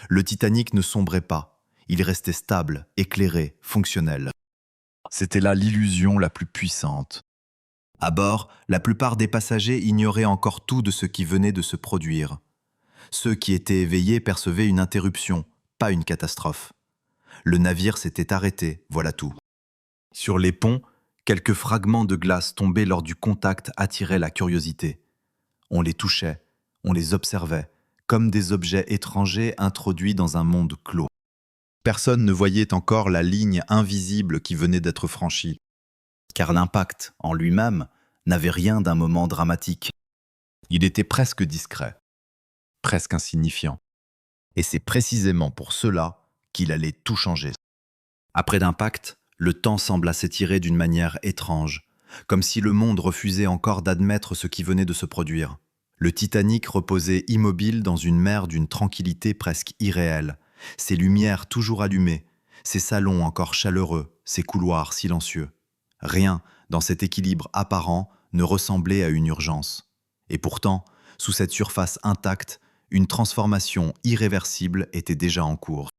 Le Titanic ne sombrait pas. Il restait stable, éclairé, fonctionnel. C'était là l'illusion la plus puissante. À bord, la plupart des passagers ignoraient encore tout de ce qui venait de se produire. Ceux qui étaient éveillés percevaient une interruption, pas une catastrophe. Le navire s'était arrêté, voilà tout. Sur les ponts, quelques fragments de glace tombés lors du contact attiraient la curiosité. On les touchait, on les observait, comme des objets étrangers introduits dans un monde clos. Personne ne voyait encore la ligne invisible qui venait d'être franchie, car l'impact en lui-même n'avait rien d'un moment dramatique. Il était presque discret, presque insignifiant. Et c'est précisément pour cela qu'il allait tout changer. Après l'impact, le temps sembla s'étirer d'une manière étrange, comme si le monde refusait encore d'admettre ce qui venait de se produire. Le Titanic reposait immobile dans une mer d'une tranquillité presque irréelle, ses lumières toujours allumées, ses salons encore chaleureux, ses couloirs silencieux. Rien, dans cet équilibre apparent, ne ressemblait à une urgence. Et pourtant, sous cette surface intacte, une transformation irréversible était déjà en cours.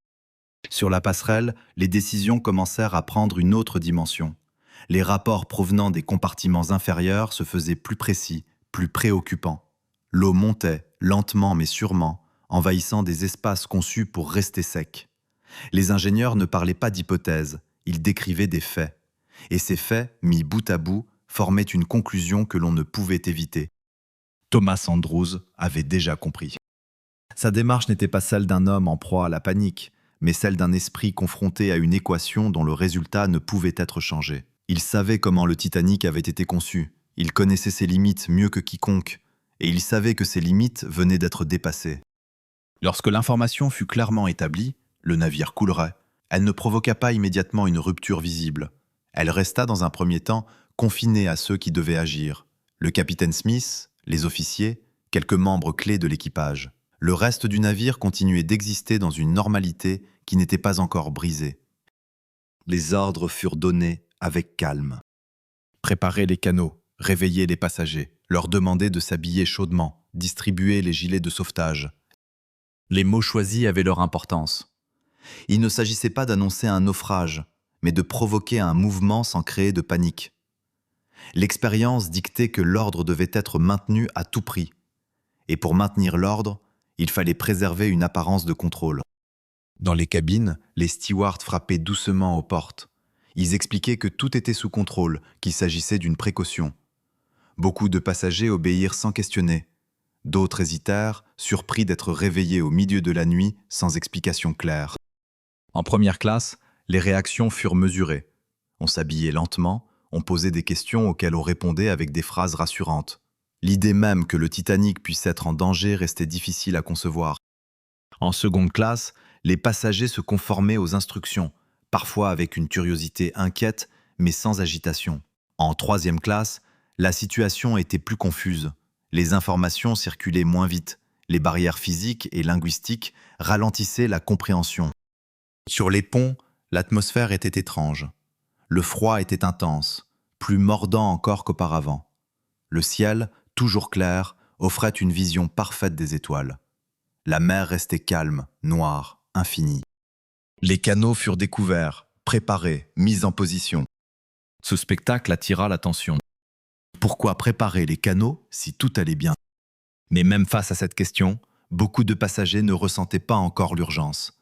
Sur la passerelle, les décisions commencèrent à prendre une autre dimension. Les rapports provenant des compartiments inférieurs se faisaient plus précis, plus préoccupants. L'eau montait, lentement mais sûrement, envahissant des espaces conçus pour rester secs. Les ingénieurs ne parlaient pas d'hypothèses, ils décrivaient des faits. Et ces faits, mis bout à bout, formaient une conclusion que l'on ne pouvait éviter. Thomas Andrews avait déjà compris. Sa démarche n'était pas celle d'un homme en proie à la panique, mais celle d'un esprit confronté à une équation dont le résultat ne pouvait être changé. Il savait comment le Titanic avait été conçu, il connaissait ses limites mieux que quiconque, et il savait que ces limites venaient d'être dépassées. Lorsque l'information fut clairement établie, le navire coulerait. Elle ne provoqua pas immédiatement une rupture visible. Elle resta dans un premier temps confinée à ceux qui devaient agir. Le capitaine Smith, les officiers, quelques membres clés de l'équipage. Le reste du navire continuait d'exister dans une normalité qui n'était pas encore brisée. Les ordres furent donnés avec calme. Préparer les canots, réveiller les passagers, leur demander de s'habiller chaudement, distribuer les gilets de sauvetage. Les mots choisis avaient leur importance. Il ne s'agissait pas d'annoncer un naufrage, mais de provoquer un mouvement sans créer de panique. L'expérience dictait que l'ordre devait être maintenu à tout prix. Et pour maintenir l'ordre, il fallait préserver une apparence de contrôle. Dans les cabines, les stewards frappaient doucement aux portes. Ils expliquaient que tout était sous contrôle, qu'il s'agissait d'une précaution. Beaucoup de passagers obéirent sans questionner. D'autres hésitèrent, surpris d'être réveillés au milieu de la nuit sans explication claire. En première classe, les réactions furent mesurées. On s'habillait lentement, on posait des questions auxquelles on répondait avec des phrases rassurantes. L'idée même que le Titanic puisse être en danger restait difficile à concevoir. En seconde classe, les passagers se conformaient aux instructions, parfois avec une curiosité inquiète, mais sans agitation. En troisième classe, la situation était plus confuse. Les informations circulaient moins vite. Les barrières physiques et linguistiques ralentissaient la compréhension. Sur les ponts, l'atmosphère était étrange. Le froid était intense, plus mordant encore qu'auparavant. Le ciel, toujours clair, offrait une vision parfaite des étoiles. La mer restait calme, noire, infinie. Les canots furent découverts, préparés, mis en position. Ce spectacle attira l'attention. Pourquoi préparer les canots si tout allait bien? Mais même face à cette question, beaucoup de passagers ne ressentaient pas encore l'urgence.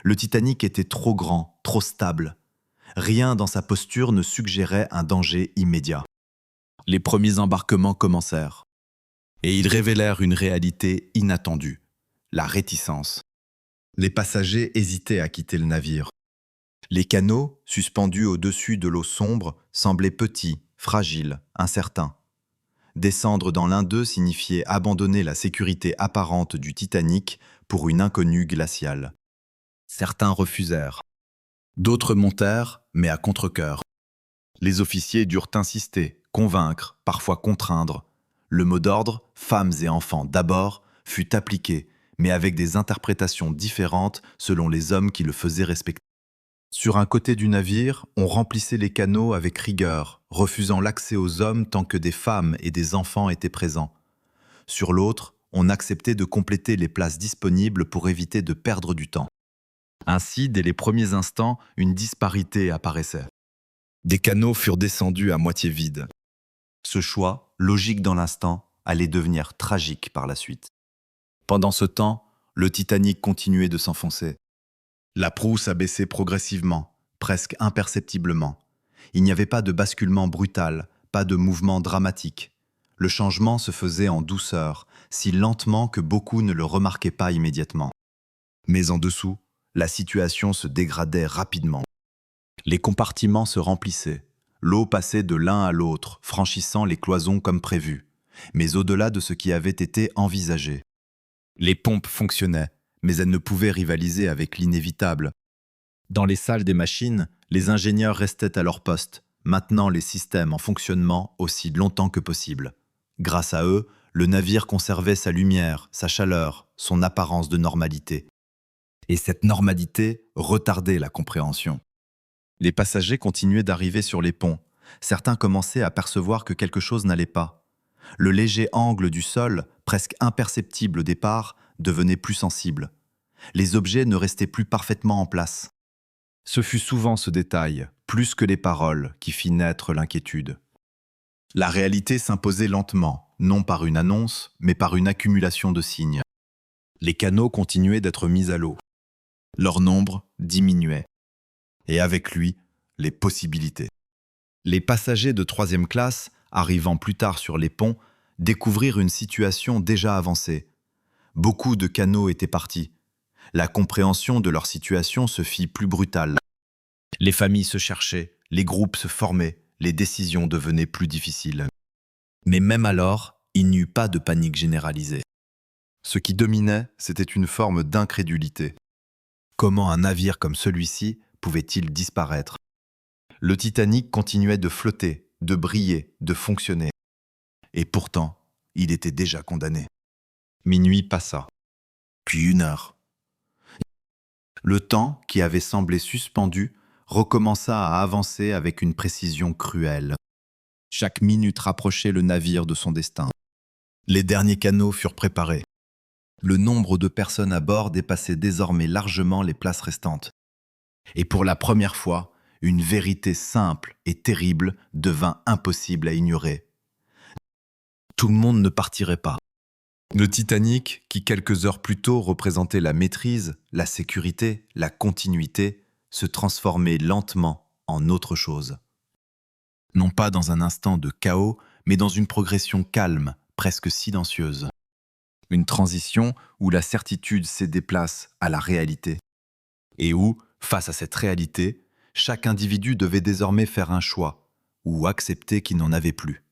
Le Titanic était trop grand, trop stable. Rien dans sa posture ne suggérait un danger immédiat. Les premiers embarquements commencèrent. Et ils révélèrent une réalité inattendue, la réticence. Les passagers hésitaient à quitter le navire. Les canots, suspendus au-dessus de l'eau sombre, semblaient petits, fragiles, incertains. Descendre dans l'un d'eux signifiait abandonner la sécurité apparente du Titanic pour une inconnue glaciale. Certains refusèrent. D'autres montèrent, mais à contre-cœur. Les officiers durent insister, convaincre, parfois contraindre. Le mot d'ordre, femmes et enfants d'abord, fut appliqué, mais avec des interprétations différentes selon les hommes qui le faisaient respecter. Sur un côté du navire, on remplissait les canots avec rigueur, refusant l'accès aux hommes tant que des femmes et des enfants étaient présents. Sur l'autre, on acceptait de compléter les places disponibles pour éviter de perdre du temps. Ainsi, dès les premiers instants, une disparité apparaissait. Des canots furent descendus à moitié vides. Ce choix, logique dans l'instant, allait devenir tragique par la suite. Pendant ce temps, le Titanic continuait de s'enfoncer. La proue s'abaissait progressivement, presque imperceptiblement. Il n'y avait pas de basculement brutal, pas de mouvement dramatique. Le changement se faisait en douceur, si lentement que beaucoup ne le remarquaient pas immédiatement. Mais en dessous, La situation se dégradait rapidement. Les compartiments se remplissaient. L'eau passait de l'un à l'autre, franchissant les cloisons comme prévu, mais au-delà de ce qui avait été envisagé. Les pompes fonctionnaient, mais elles ne pouvaient rivaliser avec l'inévitable. Dans les salles des machines, les ingénieurs restaient à leur poste, maintenant les systèmes en fonctionnement aussi longtemps que possible. Grâce à eux, le navire conservait sa lumière, sa chaleur, son apparence de normalité. Et cette normalité retardait la compréhension. Les passagers continuaient d'arriver sur les ponts. Certains commençaient à percevoir que quelque chose n'allait pas. Le léger angle du sol, presque imperceptible au départ, devenait plus sensible. Les objets ne restaient plus parfaitement en place. Ce fut souvent ce détail, plus que les paroles, qui fit naître l'inquiétude. La réalité s'imposait lentement, non par une annonce, mais par une accumulation de signes. Les canaux continuaient d'être mis à l'eau. Leur nombre diminuait. Et avec lui, les possibilités. Les passagers de 3e classe, arrivant plus tard sur les ponts, découvrirent une situation déjà avancée. Beaucoup de canaux étaient partis. La compréhension de leur situation se fit plus brutale. Les familles se cherchaient, les groupes se formaient, les décisions devenaient plus difficiles. Mais même alors, il n'y eut pas de panique généralisée. Ce qui dominait, c'était une forme d'incrédulité. Comment un navire comme celui-ci pouvait-il disparaître? Le Titanic continuait de flotter, de briller, de fonctionner. Et pourtant, il était déjà condamné. Minuit passa, puis 1 heure. Le temps, qui avait semblé suspendu, recommença à avancer avec une précision cruelle. Chaque minute rapprochait le navire de son destin. Les derniers canaux furent préparés. Le nombre de personnes à bord dépassait désormais largement les places restantes. Et pour la première fois, une vérité simple et terrible devint impossible à ignorer. Tout le monde ne partirait pas. Le Titanic, qui quelques heures plus tôt représentait la maîtrise, la sécurité, la continuité, se transformait lentement en autre chose. Non pas dans un instant de chaos, mais dans une progression calme, presque silencieuse. Une transition où la certitude cédait place à la réalité. Et où, face à cette réalité, chaque individu devait désormais faire un choix, ou accepter qu'il n'en avait plus.